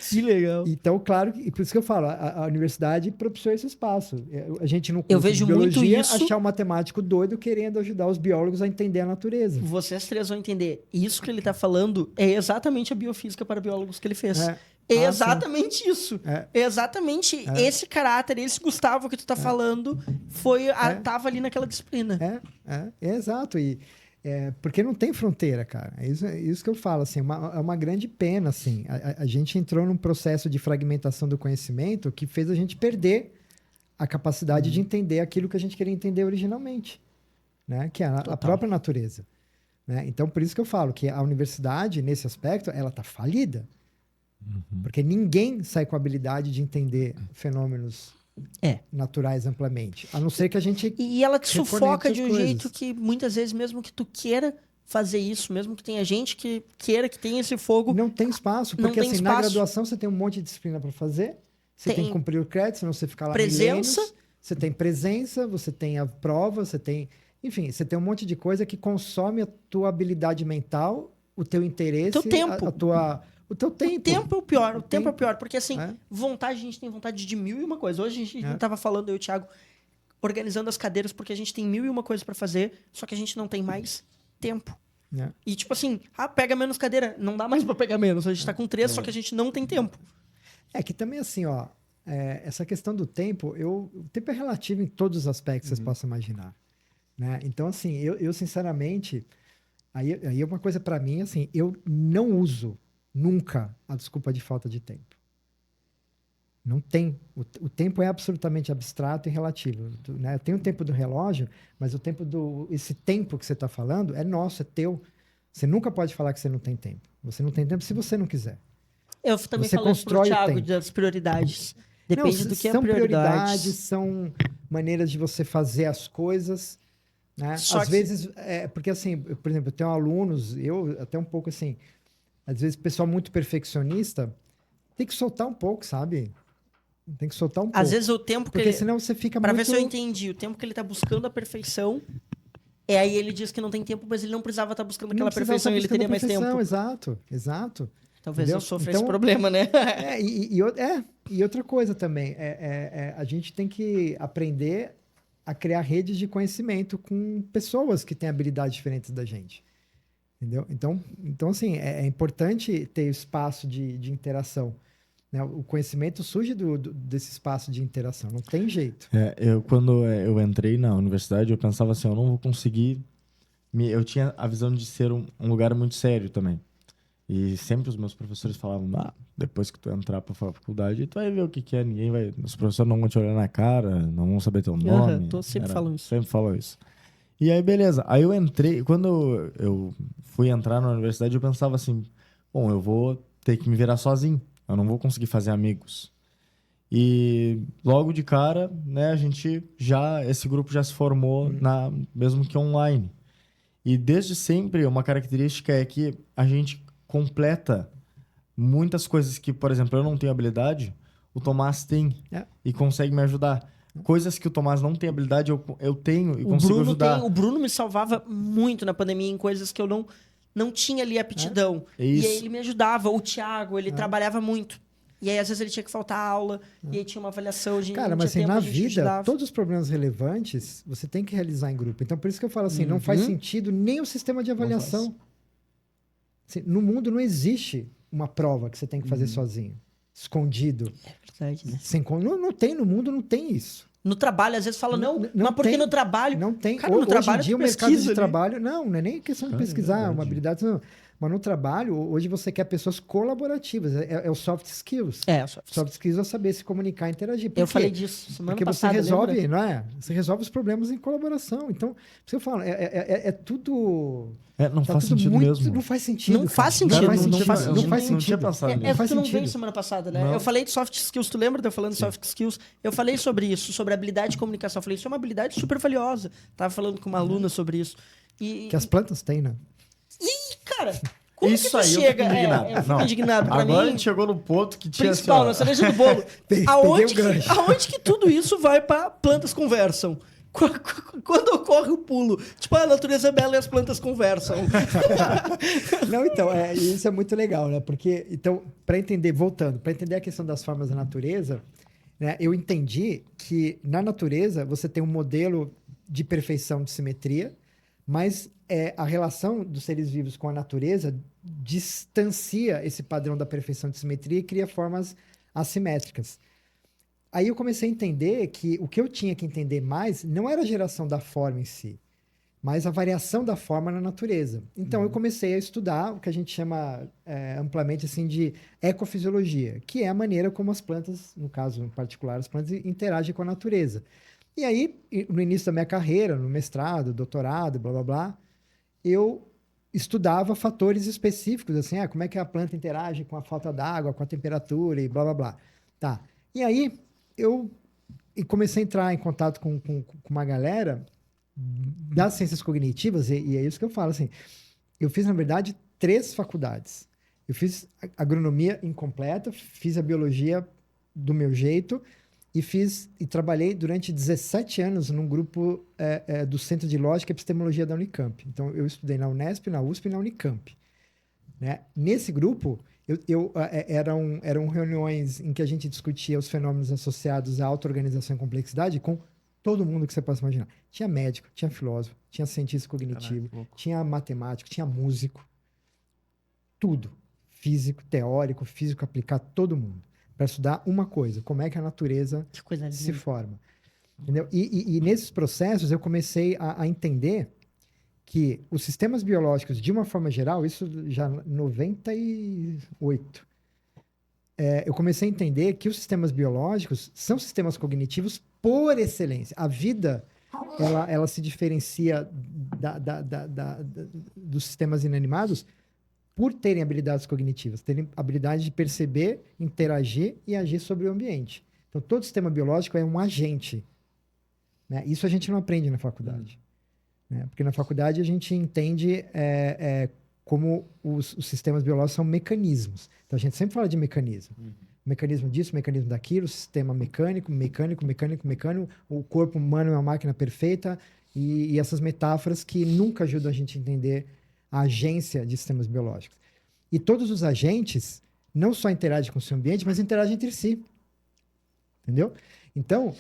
Que legal.
Então, claro, e por isso que eu falo, a universidade propiciou esse espaço. A gente não
Eu vejo muito isso.
achar um matemático doido querendo ajudar os biólogos a entender a natureza.
Vocês três vão entender. Isso que ele tá falando é exatamente a biofísica para biólogos que ele fez. É exatamente isso. É exatamente esse caráter, esse Gustavo que tu tá falando, tava ali naquela disciplina.
Exato. Porque não tem fronteira, cara. É isso que eu falo, assim, é uma grande pena, assim. A gente entrou num processo de fragmentação do conhecimento que fez a gente perder a capacidade de entender aquilo que a gente queria entender originalmente, né? Que é a própria natureza. né? Então, por isso que eu falo que a universidade, nesse aspecto, ela está falida. Porque ninguém sai com a habilidade de entender fenômenos naturais amplamente. A não ser que a gente...
E ela te sufoca de um
coisas.
jeito que, muitas vezes, mesmo que tu queira fazer isso, mesmo que tenha gente que queira, que tenha esse fogo...
Não tem espaço,
Não
porque
tem
assim, na
espaço.
graduação você tem um monte de disciplina para fazer, você tem que cumprir o crédito, senão você fica lá
Presença.
milênios. Você tem presença, você tem a prova, você tem... Enfim, você tem um monte de coisa que consome a tua habilidade mental, o teu interesse...
Teu tempo.
O teu tempo.
O tempo é o pior, o tempo é o
tempo.
pior, porque assim,
É.
vontade, a gente tem vontade de 1001 coisa. Hoje a gente tava falando, eu e o Thiago, organizando as cadeiras, porque a gente tem 1001 coisas pra fazer, só que a gente não tem mais tempo.
É.
E tipo assim, pega menos cadeira, não dá mais pra pegar menos, a gente tá com 3, só que a gente não tem tempo.
É que também assim, ó, essa questão do tempo, o tempo é relativo em todos os aspectos que vocês possam imaginar, né? Então assim, eu sinceramente, aí é uma coisa pra mim, assim, eu não uso nunca a desculpa de falta de tempo. Não tem. O tempo é absolutamente abstrato e relativo, né? Tem o tempo do relógio, mas o tempo esse tempo que você está falando é nosso, é teu. Você nunca pode falar que você não tem tempo. Você não tem tempo se você não quiser.
Eu também
Você
falei pro
constrói o
Thiago
tempo.
das prioridades. Depende
Não,
do que é
são
prioridades.
são maneiras de você fazer as coisas, né?
Só
Às
que-
vezes, porque assim, por exemplo, eu tenho alunos, eu até um pouco assim, às vezes o pessoal muito perfeccionista tem que soltar um pouco, sabe? Tem que soltar um pouco.
Às vezes o tempo que
Porque
ele...
senão você fica
Pra
muito...
ver se eu entendi, o tempo que ele tá buscando a perfeição, aí ele diz que não tem tempo, mas ele não precisava estar buscando aquela
Não precisava
perfeição,
estar
ele
buscando
teria
a
mais
perfeição,
tempo.
Exato, exato.
Talvez
Entendeu?
eu sofra
Então-
esse problema, né?
E outra coisa também, a gente tem que aprender a criar redes de conhecimento com pessoas que têm habilidades diferentes da gente. Entendeu? Então assim, é importante ter espaço de interação, né? O conhecimento surge desse espaço de interação, não tem jeito.
Quando eu entrei na universidade, eu pensava assim, eu não vou conseguir... Eu tinha a visão de ser um lugar muito sério também. E sempre os meus professores falavam, depois que tu entrar pra faculdade, tu vai ver o que que é, ninguém vai... Os professores não vão te olhar na cara, não vão saber teu nome.
Tô sempre falando isso.
Sempre falam isso. E aí, beleza. Aí eu entrei, quando eu fui entrar na universidade, eu pensava assim, bom, eu vou ter que me virar sozinho. Eu não vou conseguir fazer amigos. E logo de cara, né, esse grupo já se formou mesmo que online. E desde sempre, uma característica é que a gente completa muitas coisas que, por exemplo, eu não tenho habilidade, o Tomás tem e consegue me ajudar. Coisas que o Tomás não tem habilidade, eu tenho e consigo ajudar.
O Bruno me salvava muito na pandemia em coisas que eu não tinha ali aptidão.
É
E
isso.
aí ele me ajudava. O Thiago, ele trabalhava muito. E aí, às vezes, ele tinha que faltar aula. E aí tinha uma avaliação de...
Cara,
não
mas assim,
tinha tempo,
na
a gente
vida,
ajudava.
todos os problemas relevantes, você tem que realizar em grupo. Então, por isso que eu falo assim, não faz sentido nem o sistema de avaliação. Assim, no mundo não existe uma prova que você tem que fazer sozinho, escondido.
É verdade, né?
Não tem, no mundo não tem isso.
No trabalho, às vezes fala, não,
Não
mas porque
tem.
no trabalho...
Não tem.
Cara, no
Hoje
trabalho
em dia
tu
o mercado
pesquisa
de
ali.
trabalho... Não é nem questão de pesquisar uma habilidade, não. Mas no trabalho, hoje você quer pessoas colaborativas. É o soft skills. Soft skills é saber se comunicar e interagir. Por
Eu
quê?
falei disso semana
Porque
passada,
você resolve,
lembra?
não é? Você resolve os problemas em colaboração. Então, por isso que eu falo, é tudo...
Não
tá
faz
tudo
sentido
muito-
mesmo.
Não faz sentido.
Não
cara.
faz sentido,
Não faz
não
sentido.
faz
Não
sentido.
faz
Não tinha
sentido.
pensado nisso.
É
faz
porque tu não
sentido.
veio semana passada, né?
Não.
Eu falei de soft skills, tu lembra de eu falando de soft skills? Eu falei sobre isso, sobre habilidade de comunicação. Eu falei, isso é uma habilidade super valiosa. Tava falando com uma aluna sobre isso. E,
Que as plantas têm, né?
cara, como
Isso
que tu
aí
chega...
eu fico indignado.
eu fico
Não.
indignado. Pra
Agora
mim,
a gente chegou no ponto que tinha
principal, na
assim, ó,
cereja do bolo.
Peguei
aonde,
o gancho.
aonde que tudo isso vai pra plantas conversam? Quando ocorre o pulo? Tipo, a natureza é bela e as plantas conversam.
Não, então, isso é muito legal, né? Porque, então, para entender a questão das formas da natureza, né, eu entendi que na natureza você tem um modelo de perfeição de simetria, mas a relação dos seres vivos com a natureza distancia esse padrão da perfeição de simetria e cria formas assimétricas. Aí eu comecei a entender que o que eu tinha que entender mais não era a geração da forma em si, mas a variação da forma na natureza. Então, eu comecei a estudar o que a gente chama amplamente assim, de ecofisiologia, que é a maneira como as plantas, no caso em particular, as plantas interagem com a natureza. E aí, no início da minha carreira, no mestrado, doutorado, blá, blá, blá, eu estudava fatores específicos, assim, como é que a planta interage com a falta d'água, com a temperatura e blá, blá, blá. Tá. E aí, eu comecei a entrar em contato com uma galera das ciências cognitivas, e é isso que eu falo, assim, eu fiz, na verdade, 3 faculdades. Eu fiz agronomia incompleta, fiz a biologia do meu jeito e trabalhei durante 17 anos num grupo do Centro de Lógica e Epistemologia da Unicamp. Então, eu estudei na Unesp, na USP e na Unicamp. Né? Nesse grupo, eram reuniões em que a gente discutia os fenômenos associados à auto-organização e complexidade com todo mundo que você possa imaginar. Tinha médico, tinha filósofo, tinha cientista cognitivo,
Caraca,
tinha matemático, tinha músico. Tudo. Físico, teórico, físico aplicado, todo mundo. Para estudar uma coisa, como é que a natureza
Que coisa
se
linda.
forma. Entendeu? E nesses processos eu comecei a entender que os sistemas biológicos, de uma forma geral, isso já em 98, eu comecei a entender que os sistemas biológicos são sistemas cognitivos por excelência. A vida, ela se diferencia dos sistemas inanimados por terem habilidades cognitivas, terem habilidade de perceber, interagir e agir sobre o ambiente. Então, todo sistema biológico é um agente. Né? Isso a gente não aprende na faculdade. Né? Porque na faculdade a gente entende como os sistemas biológicos são mecanismos. Então, a gente sempre fala de mecanismo. Mecanismo disso, mecanismo daquilo, sistema mecânico, o corpo humano é uma máquina perfeita e essas metáforas que nunca ajudam a gente a entender a agência de sistemas biológicos. E todos os agentes não só interagem com o seu ambiente, mas interagem entre si. Entendeu? Então,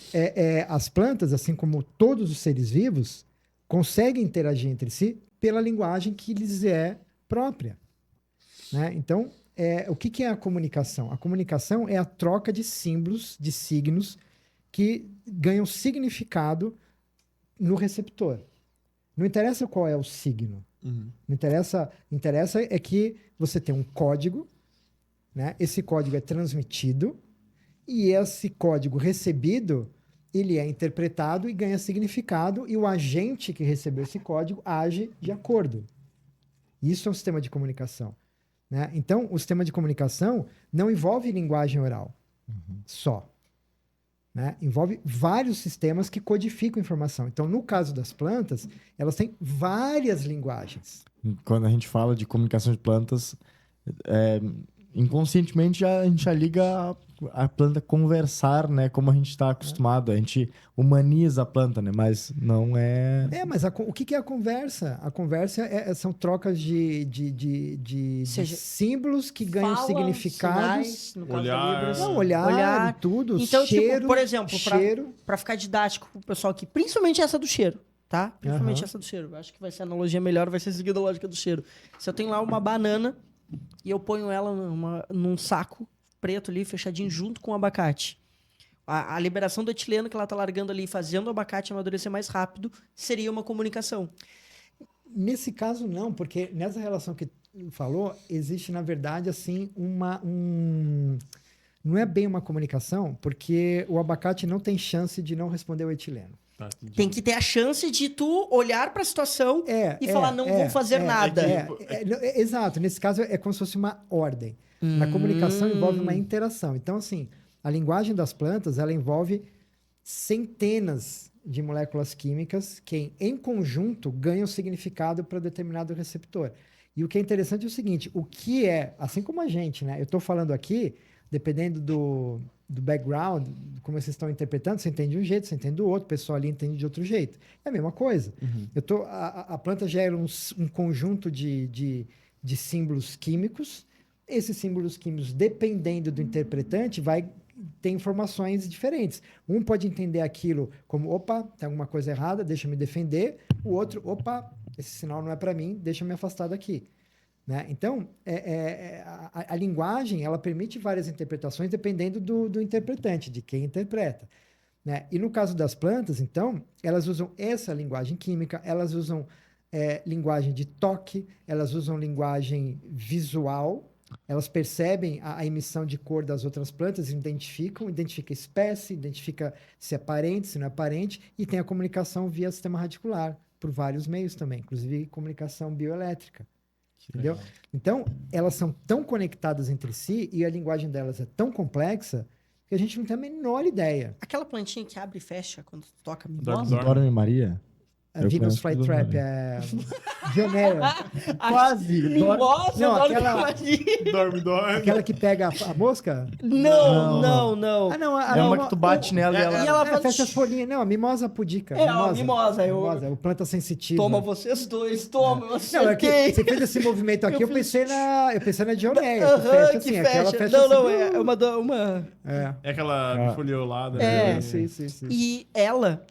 as plantas, assim como todos os seres vivos, conseguem interagir entre si pela linguagem que lhes é própria. Né? Então, o que é a comunicação? A comunicação é a troca de símbolos, de signos, que ganham significado no receptor. Não interessa qual é o signo. Não interessa é que você tem um código, né? Esse código é transmitido e esse código recebido, ele é interpretado e ganha significado e o agente que recebeu esse código age de acordo. Isso é um sistema de comunicação. Né? Então, o sistema de comunicação não envolve linguagem oral só. Né? Envolve vários sistemas que codificam informação. Então, no caso das plantas, elas têm várias linguagens.
Quando a gente fala de comunicação de plantas, inconscientemente a gente já liga a planta conversar, né? Como a gente está acostumado. A gente humaniza a planta, né? Mas não é...
Mas o que é a conversa? A conversa são trocas de símbolos que ganham
Fala,
significados.
sinais, no caso
Olhar.
da Libras.
Não, olhar e tudo.
Então,
cheiro,
tipo, por exemplo,
cheiro.
pra ficar didático pro pessoal aqui, principalmente essa do cheiro, tá? Principalmente
Aham.
essa do cheiro. Acho que vai ser a analogia melhor, vai ser seguida a lógica do cheiro. Se eu tenho lá uma banana e eu ponho ela num saco preto ali, fechadinho, junto com o abacate. A liberação do etileno que ela tá largando ali, fazendo o abacate amadurecer mais rápido, seria uma comunicação.
Nesse caso, não, porque nessa relação que tu falou, existe, na verdade, assim, não é bem uma comunicação, porque o abacate não tem chance de não responder o etileno.
Tá, entendi.
Tem que ter a chance de tu olhar pra situação e falar, não vou fazer nada.
Exato. Nesse caso, é como se fosse uma ordem. Na comunicação envolve uma interação. Então, assim, a linguagem das plantas, ela envolve centenas de moléculas químicas que, em conjunto, ganham significado para determinado receptor. E o que é interessante é o seguinte, assim como a gente, né? Eu estou falando aqui, dependendo do background, como vocês estão interpretando, você entende de um jeito, você entende do outro, o pessoal ali entende de outro jeito. É a mesma coisa. A planta gera um conjunto de símbolos químicos. Esses símbolos químicos, dependendo do interpretante, vai ter informações diferentes. Um pode entender aquilo como, opa, tem alguma coisa errada, deixa eu me defender. O outro, opa, esse sinal não é para mim, deixa eu me afastar daqui. Né? Então, a linguagem, ela permite várias interpretações dependendo do interpretante, de quem interpreta. Né? E no caso das plantas, então, elas usam essa linguagem química, elas usam linguagem de toque, elas usam linguagem visual, elas percebem a emissão de cor das outras plantas, identifica espécie, identifica se é parente, se não é parente, e tem a comunicação via sistema radicular, por vários meios também, inclusive comunicação bioelétrica. entendeu?
legal.
Então, elas são tão conectadas entre si e a linguagem delas é tão complexa que a gente não tem a menor ideia.
Aquela plantinha que abre e fecha quando tu toca
Dorme,
mimosa.
Dorme Maria?
A
Eu
Venus
conheço tudo
Flytrap
ali.
é Dionera.
Quase.
Mimosa,
Não,
dorme
aquela-
Maria.
Dorme.
Aquela que pega a mosca?
Não.
Ah, não.
É uma que tu bate nela e ela...
E ela faz-
fecha as folhinhas. Não, a mimosa pudica.
É, a mimosa,
Mimosa, o planta sensitiva.
Toma vocês dois, toma, eu
Não, é que
acertei.
você fez esse movimento aqui, eu pensei na Dioneia.
Aham,
fecha
que
assim,
fecha.
aquela fecha
Não,
assim.
é uma...
É.
É aquela folheolada.
É.
né?
Sim.
E ela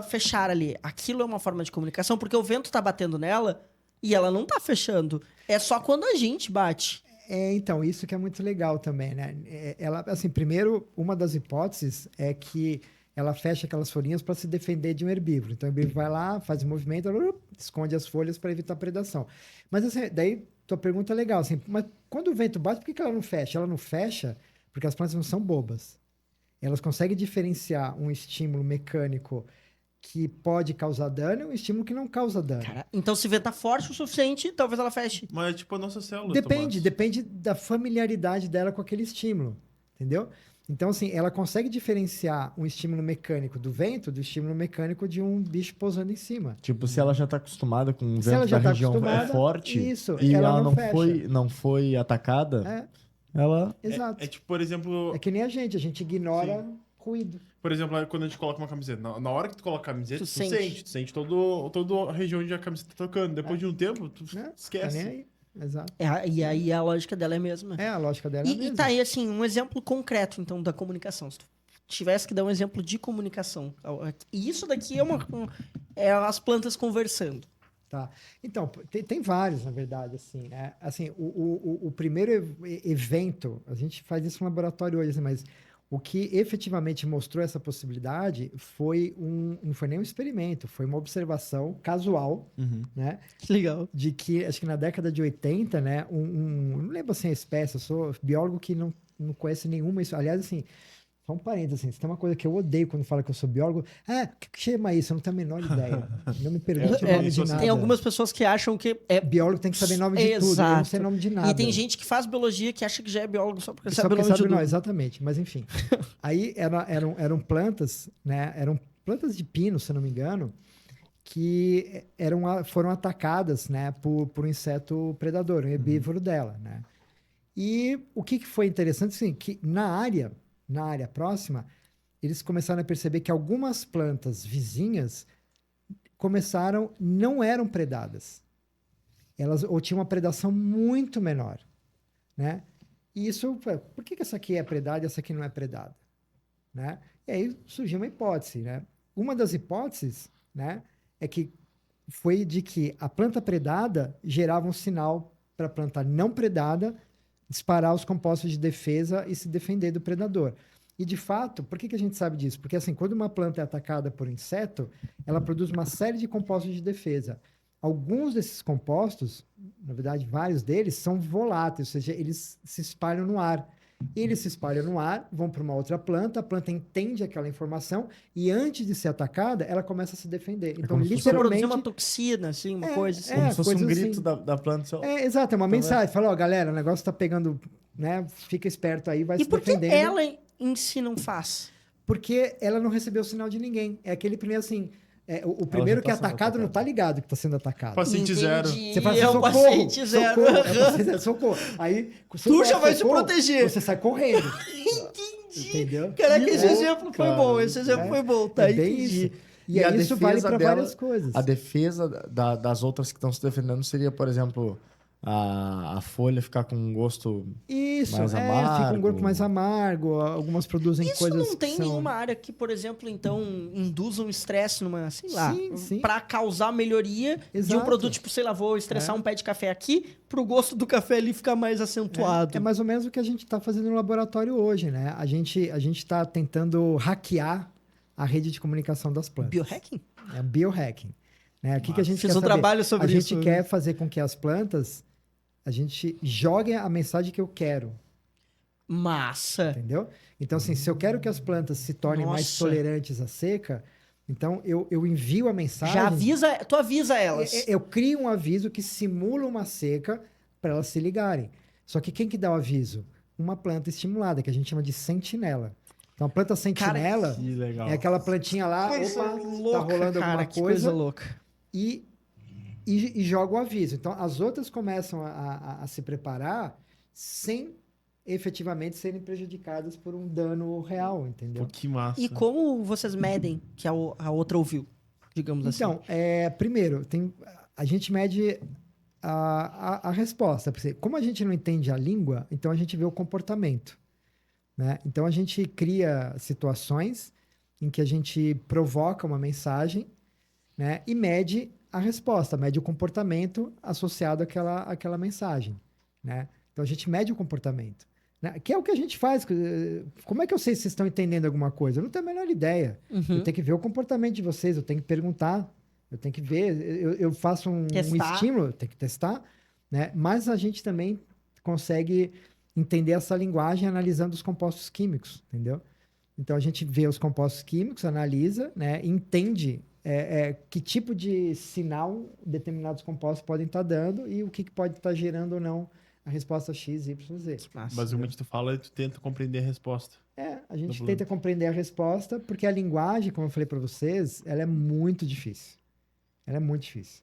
fechar ali, aquilo é uma forma de comunicação, porque o vento tá batendo nela e ela não tá fechando. É só quando a gente bate.
Então, isso que é muito legal também, né? Ela, assim, primeiro, uma das hipóteses é que ela fecha aquelas folhinhas para se defender de um herbívoro. Então, o herbívoro vai lá, faz o movimento, esconde as folhas para evitar predação. Mas, assim, daí, tua pergunta é legal, assim, mas quando o vento bate, por que ela não fecha? Ela não fecha porque as plantas não são bobas. Elas conseguem diferenciar um estímulo mecânico que pode causar dano e um estímulo que não causa dano.
Cara, então se ventar forte o suficiente, talvez ela feche.
Mas é tipo a nossa célula.
Depende da familiaridade dela com aquele estímulo, entendeu? Então, assim, ela consegue diferenciar um estímulo mecânico do vento do estímulo mecânico de um bicho pousando em cima.
Tipo, se ela já tá acostumada com o
Se ela
vento
já
da
tá
região
acostumada,
forte
isso,
e
ela
ela
não fecha.
não foi atacada,
É,
ela...
exato.
É tipo, por exemplo,
É que nem a gente ignora ruído.
por exemplo, quando a gente coloca uma camiseta. Na hora que tu coloca a camiseta,
Tu
tu
sente.
sente toda a região onde a camiseta tá tocando. Depois de um tempo, tu
Né? Tá
esquece.
nem aí. Exato.
E aí a lógica dela é a mesma.
É, a lógica dela é a
E
mesma.
tá aí, assim, um exemplo concreto, então, da comunicação. Se tu tivesse que dar um exemplo de comunicação. E isso daqui é as plantas conversando.
Tá. Então, tem vários, na verdade, assim, né? Assim, o primeiro evento, a gente faz isso no laboratório hoje, assim, mas o que efetivamente mostrou essa possibilidade foi não foi nem um experimento, foi uma observação casual, né?
Que legal.
De que, acho que na década de 80, né? Não lembro assim a espécie, eu sou biólogo que não conhece nenhuma. Aliás, assim, só um parênteses, assim, se tem uma coisa que eu odeio quando fala que eu sou biólogo, o que chama isso? Eu não tenho a menor ideia. Não me pergunte o nome de nada.
Tem algumas pessoas que acham que é...
Biólogo tem que saber nome de tudo, eu não sei nome de nada.
E tem gente que faz biologia que acha que já é biólogo só porque
Só
sabe o
porque
nome de
sabe,
tudo.
não, exatamente, mas enfim. Aí eram plantas, né? Eram plantas de pino, se eu não me engano, que foram atacadas, né, por um inseto predador, um herbívoro dela, né? E o que foi interessante, assim, que na área próxima, eles começaram a perceber que algumas plantas vizinhas não eram predadas. Elas ou tinham uma predação muito menor, né? E isso, por que essa aqui é predada e essa aqui não é predada, né? E aí surgiu uma hipótese, né? Uma das hipóteses, né, é que foi de que a planta predada gerava um sinal para a planta não predada disparar os compostos de defesa e se defender do predador. E, de fato, por que a gente sabe disso? Porque, assim, quando uma planta é atacada por um inseto, ela produz uma série de compostos de defesa. Alguns desses compostos, na verdade, vários deles, são voláteis, ou seja, eles se espalham no ar. Eles se espalham no ar, vão para uma outra planta, a planta entende aquela informação e, antes de ser atacada, ela começa a se defender. Então,
como se fosse
Você produzir
literalmente...
uma toxina, assim, uma coisa assim.
Como se fosse um
coisas
grito
assim.
da planta. Só...
Exato, é uma mensagem. Fala, ó, galera, o negócio tá pegando, né? Fica esperto aí, vai
E
se
por que
defendendo.
ela em si não faz?
Porque ela não recebeu sinal de ninguém. É aquele primeiro, assim... o primeiro
já
que é
tá sendo
atacado não
atacada.
tá ligado que tá sendo atacado.
Paciente zero.
Entendi.
Você fala assim,
É o
socorro,
paciente zero.
socorro, é paciente zero, socorro. Aí,
Tu já vai se proteger.
Você sai correndo.
Entendi.
Entendeu?
Caraca, esse
louco,
exemplo foi
cara.
bom. Esse exemplo foi bom, tá?
É bem
Entendi.
isso. E
a
aí isso vale
defesa
para
dela-
várias coisas.
A defesa das outras que estão se defendendo seria, por exemplo, a folha ficar com um gosto...
Isso,
mais
fica
amargo.
um corpo mais amargo, algumas produzem
Isso
coisas
não tem
que são...
nenhuma área que, por exemplo, então, induza um estresse numa, sei lá,
Sim.
pra causar melhoria de um
Exato.
produto, tipo, sei lá, vou estressar um pé de café aqui, pro gosto do café ali ficar mais acentuado.
É mais ou menos o que a gente está fazendo no laboratório hoje, né? A gente está tentando hackear a rede de comunicação das plantas.
Biohacking?
É biohacking. Né? O que a gente
Fiz
quer
um
saber?
trabalho sobre
A
isso.
gente quer fazer com que as plantas, a gente jogue a mensagem que eu quero,
Massa.
entendeu? Então, assim, se eu quero que as plantas se tornem mais
Nossa.
tolerantes à seca, Então, eu envio a mensagem...
Tu avisa elas.
Eu crio um aviso que simula uma seca para elas se ligarem. Só que quem que dá o aviso? Uma planta estimulada, que a gente chama de sentinela. Então, a planta sentinela
Que legal.
é aquela plantinha lá,
Coisa
opa,
louca,
tá rolando
cara,
alguma
que
coisa,
louca.
e joga o aviso. Então, as outras começam a se preparar sem efetivamente serem prejudicadas por um dano real, entendeu?
Pô, que massa.
E como vocês medem que a outra ouviu, digamos assim?
Então, primeiro, a gente mede a resposta. Porque como a gente não entende a língua, então a gente vê o comportamento, né? Então, a gente cria situações em que a gente provoca uma mensagem, né? E mede a resposta, mede o comportamento associado àquela mensagem, né? Então, a gente mede o comportamento, né? Que é o que a gente faz. Como é que eu sei se vocês estão entendendo alguma coisa? Eu não tenho a menor ideia.
Uhum.
Eu tenho que ver o comportamento de vocês, eu tenho que perguntar, eu tenho que ver, eu faço um estímulo, eu tenho que testar, né? Mas a gente também consegue entender essa linguagem analisando os compostos químicos, entendeu? Então, a gente vê os compostos químicos, analisa, né? Entende que tipo de sinal determinados compostos podem estar dando e o que pode estar gerando ou não a resposta X, Y, Z.
Basicamente, tu fala e tu tenta compreender a resposta.
A gente tenta compreender a resposta, porque a linguagem, como eu falei para vocês, ela é muito difícil. Ela é muito difícil.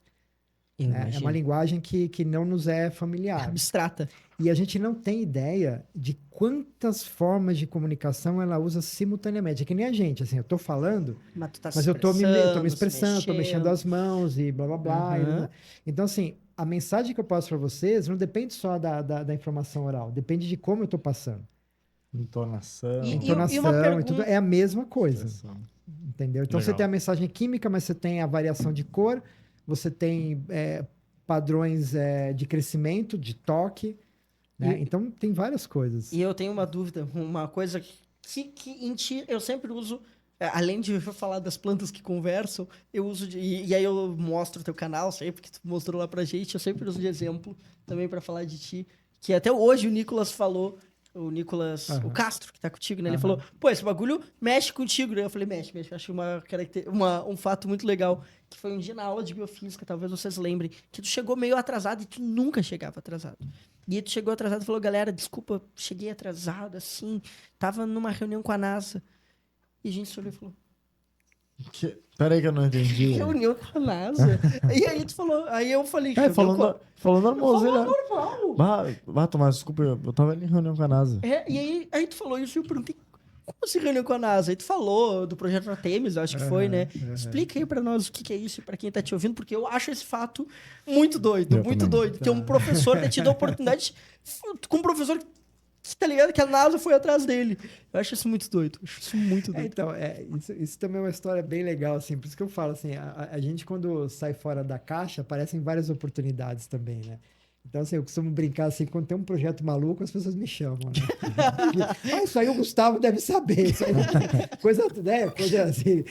É uma linguagem que não nos é familiar.
Abstrata.
E a gente não tem ideia de quantas formas de comunicação ela usa simultaneamente. É que nem a gente, assim, eu tô falando, mas eu tô me expressando, tô mexendo as mãos e blá, blá, blá.
Uhum.
Então, assim, a mensagem que eu passo para vocês não depende só da informação oral, depende de como eu tô passando.
Entonação.
Entonação e tudo é a mesma coisa.
Expressão.
Entendeu? Então, você tem a mensagem química, mas você tem a variação de cor, você tem padrões de crescimento, de toque, né? Então, tem várias coisas.
E eu tenho uma dúvida, uma coisa que em ti eu sempre uso, além de falar das plantas que conversam, eu uso e aí eu mostro o teu canal, sempre que tu mostrou lá pra gente, eu sempre uso de exemplo também pra falar de ti, que até hoje o Nicolas falou, o Castro, que tá contigo, né? Ele falou, pô, esse bagulho mexe contigo, né? Eu falei, mexe. Eu acho um fato muito legal, que foi um dia na aula de biofísica, talvez vocês lembrem, que tu chegou meio atrasado e tu nunca chegava atrasado. E aí tu chegou atrasado e falou, galera, desculpa, cheguei atrasado, assim, tava numa reunião com a NASA. E a gente se olhou e falou,
Peraí que eu não entendi.
reunião com a NASA? E aí tu falou, aí eu falei...
Falou normal,
normal.
Tomás, desculpa, eu tava ali em reunião com a NASA.
E aí tu falou isso e eu perguntei, como se reuniu com a NASA? Aí tu falou do projeto Artemis, acho que foi, né? Explica aí pra nós o que é isso, pra quem tá te ouvindo, porque eu acho esse fato muito doido, doido. Ter um professor ter tido a oportunidade com um professor que tá ligado que a NASA foi atrás dele. Eu acho isso muito doido.
Então, isso também é uma história bem legal, assim, por isso que eu falo, assim, a gente quando sai fora da caixa, aparecem várias oportunidades também, né? Então, assim, eu costumo brincar assim, quando tem um projeto maluco, as pessoas me chamam, né? Isso aí o Gustavo deve saber. Isso aí, coisa assim,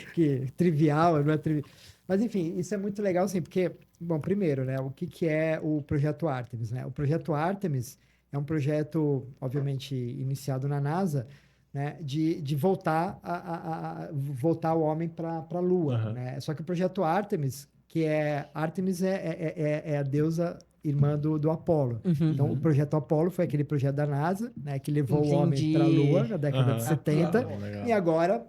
trivial, não é trivial. Mas, enfim, isso é muito legal, assim, porque, bom, primeiro, né, o que é o projeto Artemis, né? O projeto Artemis é um projeto, obviamente, iniciado na NASA, né, de voltar voltar o homem para a Lua, né? Só que o projeto Artemis, Artemis é a deusa irmã do Apolo. Então, o projeto Apolo foi aquele projeto da NASA, né, que levou o homem para a Lua na década de 70.
Legal.
E agora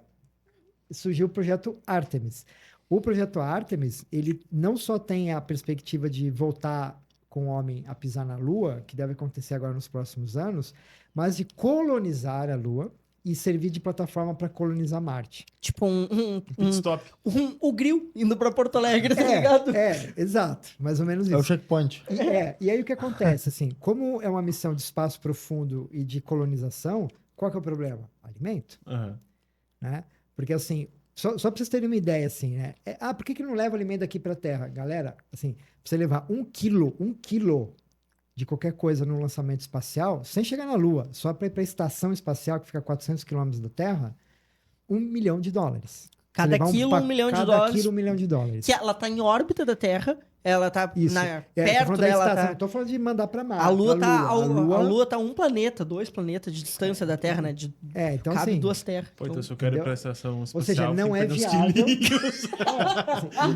surgiu o projeto Artemis. O projeto Artemis, ele não só tem a perspectiva de voltar com o homem a pisar na Lua, que deve acontecer agora nos próximos anos, mas de colonizar a Lua e servir de plataforma para colonizar Marte.
Tipo
Pit stop.
o grill indo para Porto Alegre, tá ligado?
Exato. Mais ou menos isso.
É o checkpoint.
E aí o que acontece, assim, como é uma missão de espaço profundo e de colonização, qual que é o problema? Alimento. Né? Porque, assim, só para vocês terem uma ideia, assim, né? Por que não leva alimento aqui para a Terra? Galera, assim, pra você levar um quilo de qualquer coisa no lançamento espacial, sem chegar na Lua, só para ir para a estação espacial que fica a 400 quilômetros da Terra, $1 milhão.
Cada quilo, $1 milhão.
Cada quilo, $1 milhão.
Que ela tá em órbita da Terra Ela tá
Isso.
na,
Tô
perto
falando da
dela.
estação,
Tá...
não tô falando de mandar pra Marte.
A Lua tá.
A Lua-
A Lua tá um planeta, 2 planetas de distância da Terra, né?
Então
cabe
assim...
2 terras.
Pô, então
Então,
se eu quero ir
entendeu?
pra estação
Ou
espacial,
seja, não
tem
é
que perder uns
viável.
quilinhos.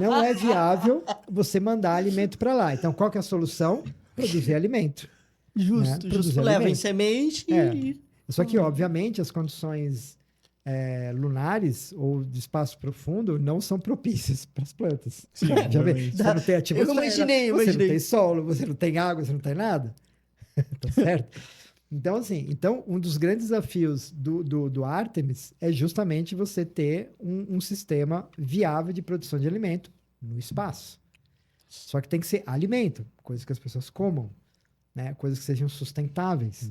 Não é viável você mandar alimento para lá. Então, qual que é a solução? Produzir alimento.
justo,
Produzir
justo. Leva em
alimento.
semente
É.
e.
Só que, obviamente, as condições lunares ou de espaço profundo não são propícias para as plantas.
Sim,
Já vê?
obviamente.
Você não tem atmosfera,
imaginei.
você não tem solo, você não tem água, você não tem nada. Tá certo? Então, assim, um dos grandes desafios do Artemis é justamente você ter um sistema viável de produção de alimento no espaço. Só que tem que ser alimento, coisas que as pessoas comam, né? Coisas que sejam sustentáveis,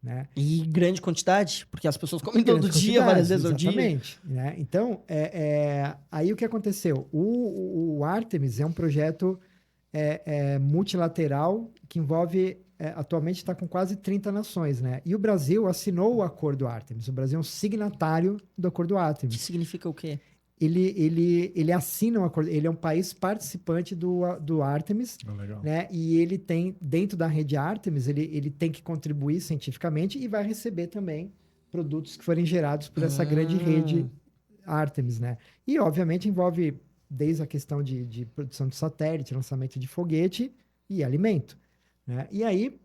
né?
E grande quantidade, porque as pessoas comem todo
Grandes
dia, várias
quantidades,
vezes ao dia.
exatamente, né? Então, aí o que aconteceu? O Artemis é um projeto multilateral que envolve, atualmente está com quase 30 nações, né? E o Brasil assinou o Acordo Artemis. O Brasil é um signatário do Acordo
Que
Artemis.
significa o quê?
Ele assina um acordo, ele é um país participante do Artemis,
Ah, legal.
né? E ele tem, dentro da rede Artemis, ele tem que contribuir cientificamente e vai receber também produtos que forem gerados por essa grande rede Artemis, né? E, obviamente, envolve desde a questão de produção de satélite, lançamento de foguete e alimento, né? E aí,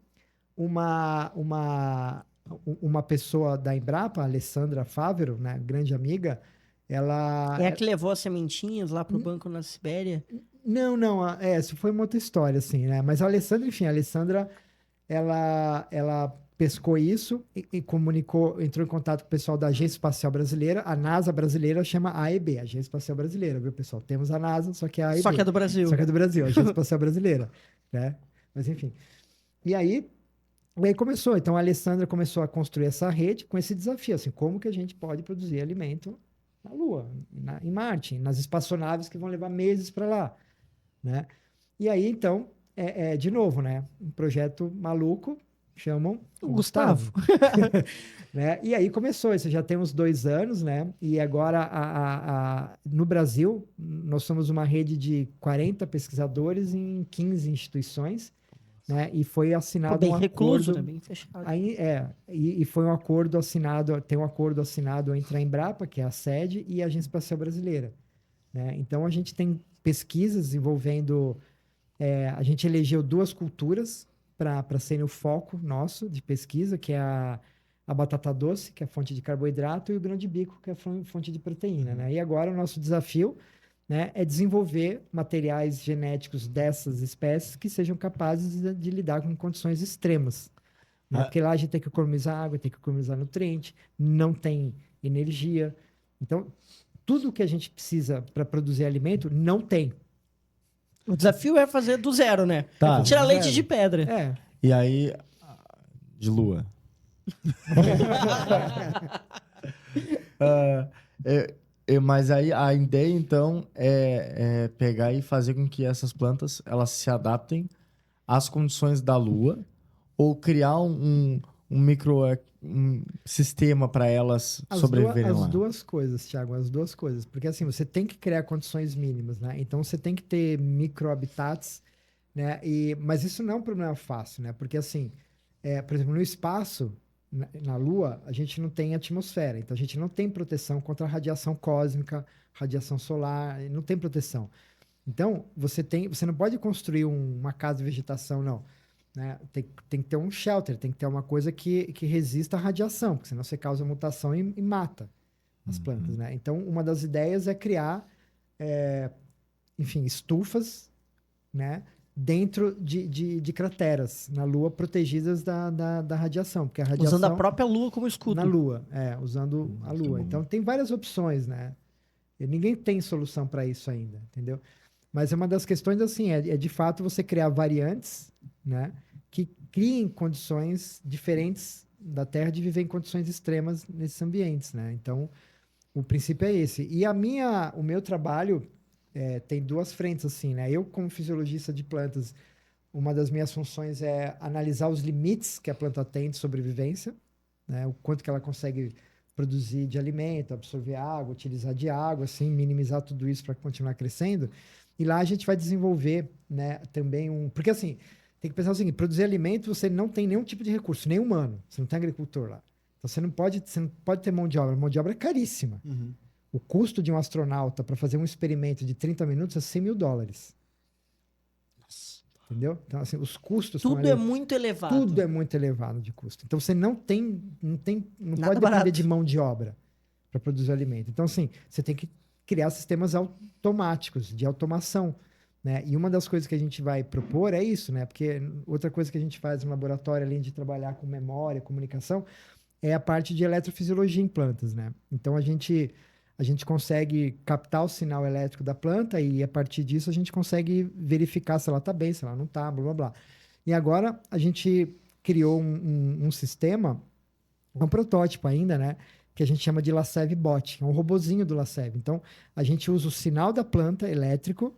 uma pessoa da Embrapa, a Alessandra Fávero, né? Grande amiga, ela...
É a que levou as sementinhas lá pro banco na Sibéria?
Não, isso foi uma outra história, assim, né? Mas a Alessandra, enfim, ela pescou isso e comunicou, entrou em contato com o pessoal da Agência Espacial Brasileira. A NASA brasileira chama AEB, Agência Espacial Brasileira, viu, pessoal? Temos a NASA, só que é a AEB.
Só que é do Brasil.
Só que é do Brasil, Agência Espacial Brasileira, né? Mas, enfim. E aí começou. Então, a Alessandra começou a construir essa rede com esse desafio, assim, como que a gente pode produzir alimento na Lua, em Marte, nas espaçonaves que vão levar meses para lá, né? E aí, então, de novo, né? Um projeto maluco, chamam
O Gustavo.
né? E aí começou, isso já tem uns 2 anos, né? E agora, no Brasil, nós somos uma rede de 40 pesquisadores em 15 instituições, né? E foi assinado
Bem
um
recluso,
acordo...
né? Bem fechado.
Aí, e foi um acordo assinado, tem um acordo assinado entre a Embrapa, que é a sede, e a Agência Espacial Brasileira, né? Então, a gente tem pesquisas envolvendo... a gente elegeu 2 culturas para serem o foco nosso de pesquisa, que é a batata doce, que é a fonte de carboidrato, e o grão de bico, que é a fonte de proteína, né? E agora o nosso desafio, né, é desenvolver materiais genéticos dessas espécies que sejam capazes de lidar com condições extremas, né? Porque lá a gente tem que economizar água, tem que economizar nutriente, não tem energia. Então, tudo que a gente precisa para produzir alimento não tem.
O desafio é fazer do zero, né?
Tá.
Tirar
Do
leite
zero.
de pedra.
E aí, de lua. Mas aí a ideia, então, é pegar e fazer com que essas plantas elas se adaptem às condições da lua ou criar um sistema para elas sobreviverem lá.
As duas coisas, Thiago, as duas coisas. Porque assim, você tem que criar condições mínimas, né? Então você tem que ter microhabitats, né? Mas isso não é um problema fácil, né? Porque assim, por exemplo, no espaço, na Lua, a gente não tem atmosfera. Então a gente não tem proteção contra a radiação cósmica, radiação solar, não tem proteção. Então, você não pode construir uma casa de vegetação, não. Né? Tem que ter um shelter, tem que ter uma coisa que resista à radiação, porque senão você causa mutação e mata as plantas, né? Então, uma das ideias é criar, enfim, estufas, né? Dentro de crateras na Lua, protegidas da radiação, porque a radiação...
Usando a própria Lua como escudo.
Na Lua, usando a Lua. Então, tem várias opções, né? E ninguém tem solução para isso ainda, entendeu? Mas é uma das questões, assim, é de fato você criar variantes, né, que criem condições diferentes da Terra de viver em condições extremas nesses ambientes, né? Então, o princípio é esse. E o meu trabalho tem 2 frentes, assim, né? Eu, como fisiologista de plantas, uma das minhas funções é analisar os limites que a planta tem de sobrevivência, né? O quanto que ela consegue produzir de alimento, absorver água, utilizar de água, assim, minimizar tudo isso para continuar crescendo. E lá a gente vai desenvolver, né, também porque assim, tem que pensar o seguinte, produzir alimento você não tem nenhum tipo de recurso, nem humano, você não tem agricultor lá. Então você não pode ter mão de obra é caríssima.
Uhum.
O custo de um astronauta para fazer um experimento de 30 minutos é $100 mil. Entendeu? Então, assim, os custos
Tudo é muito elevado.
Tudo é muito elevado de custo. Então, você não pode
Nada
depender
barato.
de mão de obra para produzir o alimento. Então, assim, você tem que criar sistemas automáticos, de automação, né? E uma das coisas que a gente vai propor é isso, né? Porque outra coisa que a gente faz no laboratório, além de trabalhar com memória, comunicação, é a parte de eletrofisiologia em plantas, né? Então, a gente consegue captar o sinal elétrico da planta e, a partir disso, a gente consegue verificar se ela está bem, se ela não está, blá, blá, blá. E agora, a gente criou um sistema, um protótipo ainda, né? Que a gente chama de Lacev Bot, que é um robozinho do Lacev. Então, a gente usa o sinal da planta elétrico,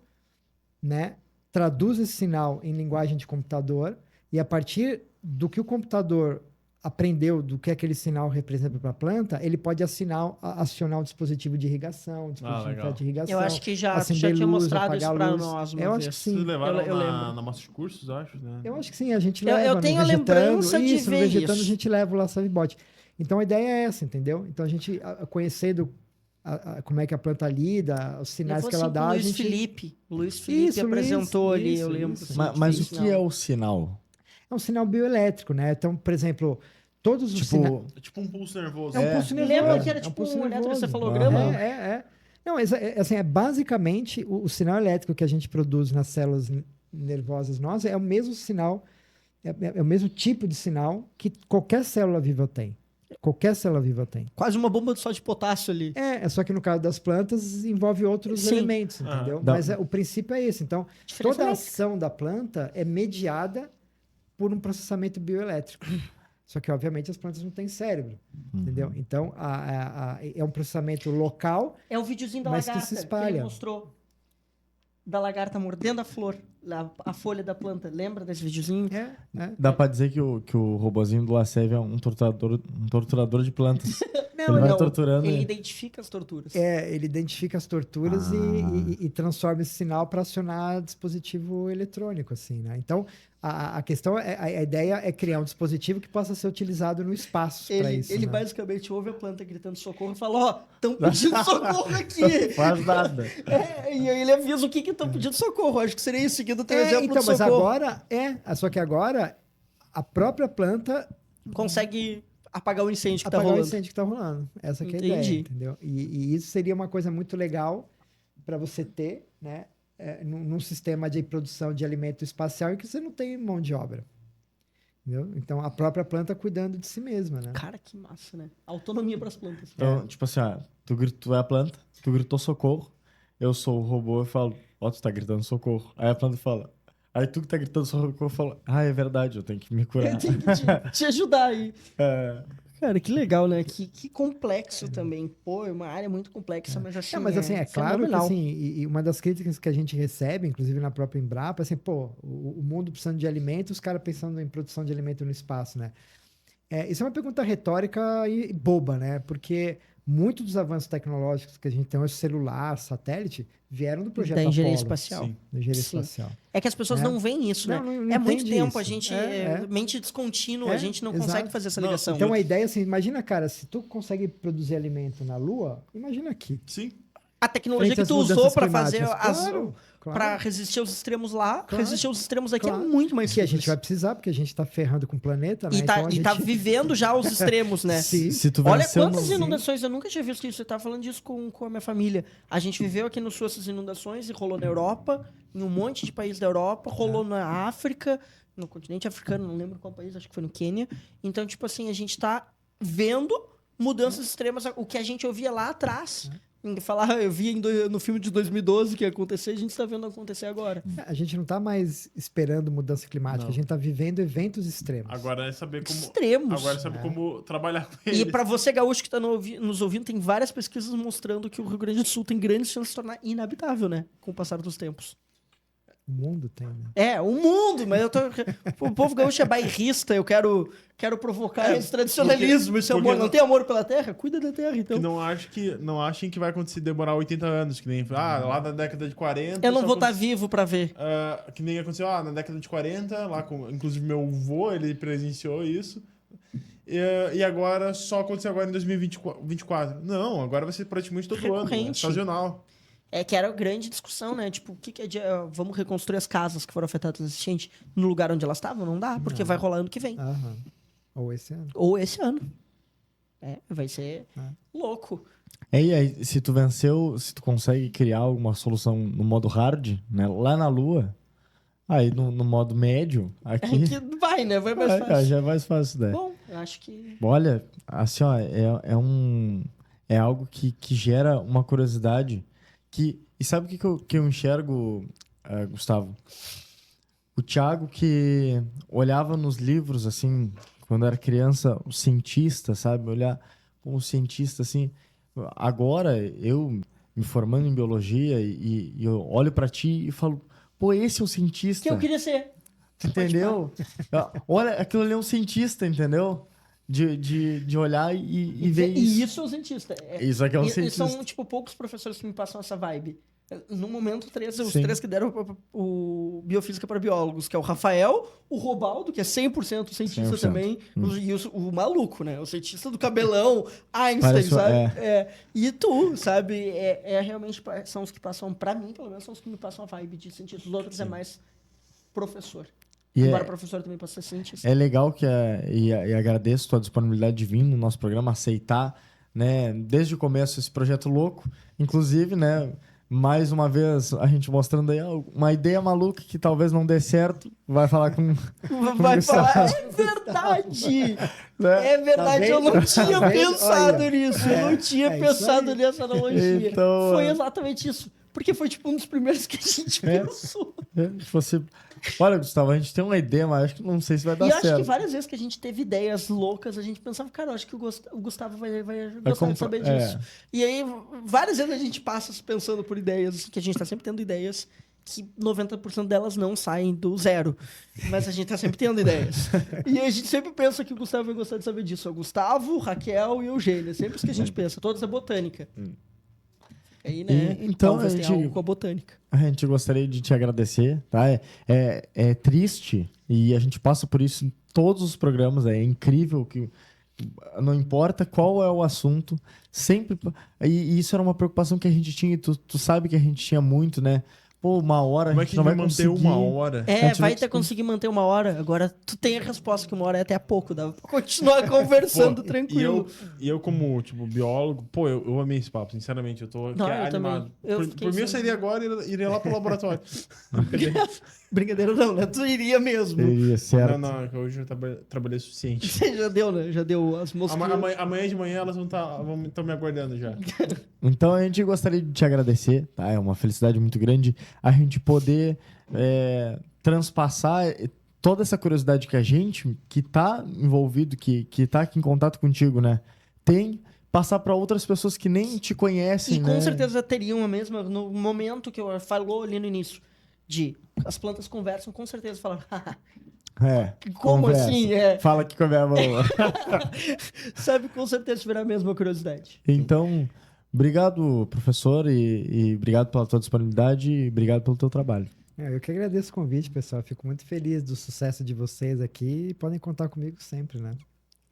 né? Traduz esse sinal em linguagem de computador e, a partir do que o computador aprendeu do que aquele sinal representa para a planta, ele pode acionar um dispositivo de irrigação, um dispositivo de irrigação.
Eu acho que já
acender
tinha
luz,
mostrado isso
apagar
para
luz.
nós uma
Eu
vez.
acho que sim.
Vocês levaram
Eu lembro.
na mostra de cursos, acho, né?
Eu acho que sim, a gente
Eu
leva.
tenho
no
a lembrança de
isso, no
ver
vegetando
isso.
a gente leva o Lacev Bot. Então a ideia é essa, entendeu? Então a gente, conhecendo como é que a planta lida, os sinais que ela dá,
o
a
Luiz
gente...
Felipe. O Luiz Felipe
Isso,
apresentou
Luiz,
ali,
isso,
eu lembro.
isso.
assim,
Mas
de
o que é o sinal?
É um sinal bioelétrico, né? Então, por exemplo, todos os sinais...
Tipo,
É tipo um pulso nervoso.
É um pulso nervoso.
Lembra que era
é um
tipo
pulso
um
nervoso.
eletrocefalograma?
É. Não, assim, é basicamente o sinal elétrico que a gente produz nas células nervosas nossas é o mesmo sinal, é o mesmo tipo de sinal que qualquer célula viva tem. Qualquer célula viva tem.
Quase uma bomba só de potássio ali.
É só que no caso das plantas envolve outros
Sim.
elementos, entendeu?
Dá-
Mas o princípio é esse. Então,
Diferença
toda a
elétrica.
ação da planta é mediada por um processamento bioelétrico. Só que, obviamente, as plantas não têm cérebro, entendeu? Então, é um processamento local.
É o videozinho da
Mas que
lagarta
se
que
espalha.
ele mostrou. Da lagarta mordendo a flor, a folha da planta. Lembra desse videozinho?
dá pra dizer que o robozinho do Lacev é um torturador de plantas. Ele vai torturando
Ele
e-
identifica as torturas.
Ele identifica as torturas e transforma esse sinal para acionar dispositivo eletrônico, assim, né? Então, a questão, a ideia é criar um dispositivo que possa ser utilizado no espaço para isso,
Ele
né?
basicamente ouve a planta gritando socorro e fala, ó, estão pedindo socorro aqui.
Faz nada.
E aí ele avisa o que estão pedindo socorro. Acho que seria isso, seguindo o teu exemplo
Então,
de
mas
socorro.
agora só que agora a própria planta
Consegue apagar o incêndio que tá
apagar o
rolando.
incêndio que está rolando. Essa que é a
Entendi.
ideia, entendeu? E isso seria uma coisa muito legal para você ter, né? Num sistema de produção de alimento espacial em que você não tem mão de obra. Entendeu? Então, a própria planta cuidando de si mesma, né?
Cara, que massa, né? Autonomia pras plantas.
Então, tipo assim, tu é a planta, tu gritou socorro, eu sou o robô e falo, ó, tu tá gritando socorro. Aí a planta fala, aí tu que tá gritando socorro fala, é verdade, eu tenho que me curar.
Tem que te ajudar aí.
É,
Cara, que legal, né? Que complexo também. Pô, é uma área muito complexa, mas assim.
Mas assim, é claro que
fenomenal.
assim, e uma das críticas que a gente recebe, inclusive na própria Embrapa, assim, pô, o mundo precisando de alimentos, os caras pensando em produção de alimento no espaço, né? Isso é uma pergunta retórica e boba, né? Porque muitos dos avanços tecnológicos que a gente tem hoje, celular, satélite, vieram do projeto
Da engenharia
Apollo,
espacial.
Sim.
da engenharia
Sim.
espacial.
É que as pessoas
É.
não veem isso, né?
Não
É muito
entende
tempo, a
isso.
gente.
É.
Mente descontínua, a gente não
exato.
consegue fazer essa
Não,
ligação.
Então a ideia é assim, imagina, cara, se tu consegue produzir alimento na Lua, imagina aqui.
Sim.
A tecnologia
Frente
que
às
tu usou
mudanças
pra fazer
climáticas. Claro.
para resistir aos extremos lá,
Claro.
resistir aos extremos aqui
Claro.
é muito mais
Que a
simples.
gente vai precisar, porque a gente tá ferrando com o planeta, né?
E tá,
Então a
e tá
gente-
vivendo já os extremos, né?
Sim.
se tu
Olha
venceu
quantas
no-
inundações, eu nunca tinha visto isso. Você tava falando disso com a minha família. A gente viveu aqui no Sul essas inundações e rolou na Europa, em um monte de países da Europa, rolou na África, no continente africano, não lembro qual país, acho que foi no Quênia. Então, tipo assim, a gente tá vendo mudanças extremas, o que a gente ouvia lá atrás. Falar, eu vi no filme de 2012 que ia acontecer, a gente está vendo acontecer agora.
A gente não tá mais esperando mudança climática,
Não.
a gente tá vivendo eventos extremos.
Agora é saber como.
Extremos.
Agora é saber como trabalhar com eles.
E para você, gaúcho, que está nos ouvindo, tem várias pesquisas mostrando que o Rio Grande do Sul tem grandes chances de se tornar inabitável, né? Com o passar dos tempos.
O mundo tem, né?
É, o mundo, mas eu tô. O povo gaúcho é bairrista, eu quero provocar esse tradicionalismo, esse
porque
amor. Não tem amor pela terra? Cuida da terra, então.
Que não achem que vai acontecer demorar 80 anos, que nem lá na década de 40.
Eu não
só
vou estar
aconte-
vivo pra ver.
que nem aconteceu na década de 40, lá com, inclusive meu avô, ele presenciou isso. E agora só aconteceu agora em 2024. Não, agora vai ser praticamente todo ano, é
Recorrente.
sazonal.
É que era a grande discussão, né? Tipo, o que que vamos reconstruir as casas que foram afetadas pela enchente no lugar onde elas estavam? Não dá, porque vai rolar ano que vem.
Aham. Ou esse ano.
Ou esse ano. Vai ser
É.
louco.
E aí, se tu venceu, se tu consegue criar alguma solução no modo hard, né? Lá na Lua, aí no modo médio, aqui.
Que vai, né? Vai mais fácil.
Já é mais fácil, né?
Bom, eu acho que...
Olha, assim, ó, é algo que gera uma curiosidade e sabe o que eu enxergo, Gustavo? O Thiago que olhava nos livros, assim, quando era criança, o cientista, sabe? Olhar como cientista, assim. Agora, eu me formando em biologia e eu olho pra ti e falo, pô, esse é o cientista.
Que eu queria ser.
Entendeu? Olha, aquilo ali é um cientista, entendeu? De olhar e ver
E
isso.
isso é um cientista.
Isso aqui é um
E
cientista.
são, tipo, poucos professores que me passam essa vibe. No momento, os
Sim.
três que deram o Biofísica para Biólogos, que é o Rafael, o Robaldo, que é 100% cientista
100%.
também, e o maluco, né? O cientista do cabelão, Einstein,
Parece-
sabe? E tu, sabe? Realmente, são os que passam, pra mim, pelo menos, são os que me passam a vibe de cientista. Os outros é mais professor.
E
Embora professor também possa ser cientista.
é legal e agradeço a tua disponibilidade de vir no nosso programa, aceitar, né, desde o começo esse projeto louco. Inclusive, né, mais uma vez a gente mostrando aí uma ideia maluca que talvez não dê certo, vai falar com...
Vai
Gustavo.
falar, é verdade!
né?
É verdade, eu não
vendo?
tinha
Tá vendo?
pensado
Olha.
nisso. Eu não tinha
É isso
pensado
aí.
nessa analogia.
Então,
Foi exatamente isso. Porque foi tipo um dos primeiros que a gente pensou.
Se fosse... Olha, Gustavo, a gente tem uma ideia, mas acho que não sei se vai dar
E eu acho
certo.
que várias vezes que a gente teve ideias loucas, a gente pensava, cara, eu acho que o Gustavo vai gostar de saber disso. E aí, várias vezes a gente passa pensando por ideias, que a gente tá sempre tendo ideias que 90% delas não saem do zero. Mas a gente tá sempre tendo ideias. E a gente sempre pensa que o Gustavo vai gostar de saber disso. É o Gustavo, Raquel e Eugênia. Sempre os que a gente pensa. Todos é botânica. Aí, né?
Então,
talvez
a
tenha
gente-
algo com a botânica.
A gente gostaria de te agradecer, tá? É triste e a gente passa por isso em todos os programas. É incrível que não importa qual é o assunto, sempre. E isso era uma preocupação que a gente tinha. E tu sabe que a gente tinha muito, né? Pô, uma hora
Como
a
é
gente
que
não vai
manter
conseguir.
uma hora?
A gente
Vai
vai
ter conseguir manter uma hora. Agora, tu tem a resposta que uma hora é até pouco. Dá pra continuar conversando
Pô,
tranquilo.
E eu como, tipo, biólogo, pô, eu amei esse papo, sinceramente. Eu tô
Não, eu
animado.
também. Eu
Por
fiquei
mim, eu
sem-
sairia agora e iria lá pro laboratório.
Brincadeira não, né? Tu iria mesmo.
Seria certo.
Não, que hoje eu trabalhei o suficiente.
Você já deu, né? Já deu as moscas.
Amanhã de manhã elas vão estão me aguardando já.
Então a gente gostaria de te agradecer, tá? É uma felicidade muito grande a gente poder transpassar toda essa curiosidade que a gente, que tá envolvido, que tá aqui em contato contigo, né? Tem, passar para outras pessoas que nem te conhecem,
E
né?
com certeza teriam a mesma, no momento que eu falou ali no início, de as plantas conversam, com certeza falaram, como
conversa.
assim?
Fala aqui com a minha mão.
Sabe, com certeza tiverá a mesma curiosidade.
Então, obrigado, professor, e obrigado pela tua disponibilidade e obrigado pelo teu trabalho.
Eu que agradeço o convite, pessoal. Fico muito feliz do sucesso de vocês aqui e podem contar comigo sempre, né?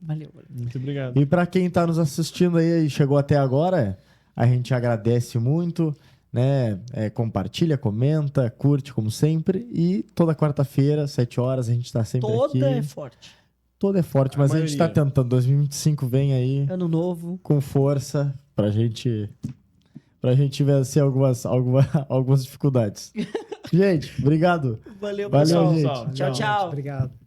Valeu.
Muito obrigado.
E para quem está nos assistindo aí e chegou até agora, a gente agradece muito, né? Compartilha, comenta, curte como sempre. E toda quarta-feira, 7 horas, a gente está sempre aqui.
Toda é forte.
Toda é forte, mas a gente está
maioria.
tentando. 2025 vem aí
Ano novo.
com força pra gente vencer algumas dificuldades. Gente, obrigado.
Valeu,
Valeu,
pessoal.
gente.
Pessoal.
Tchau, tchau.
Obrigado.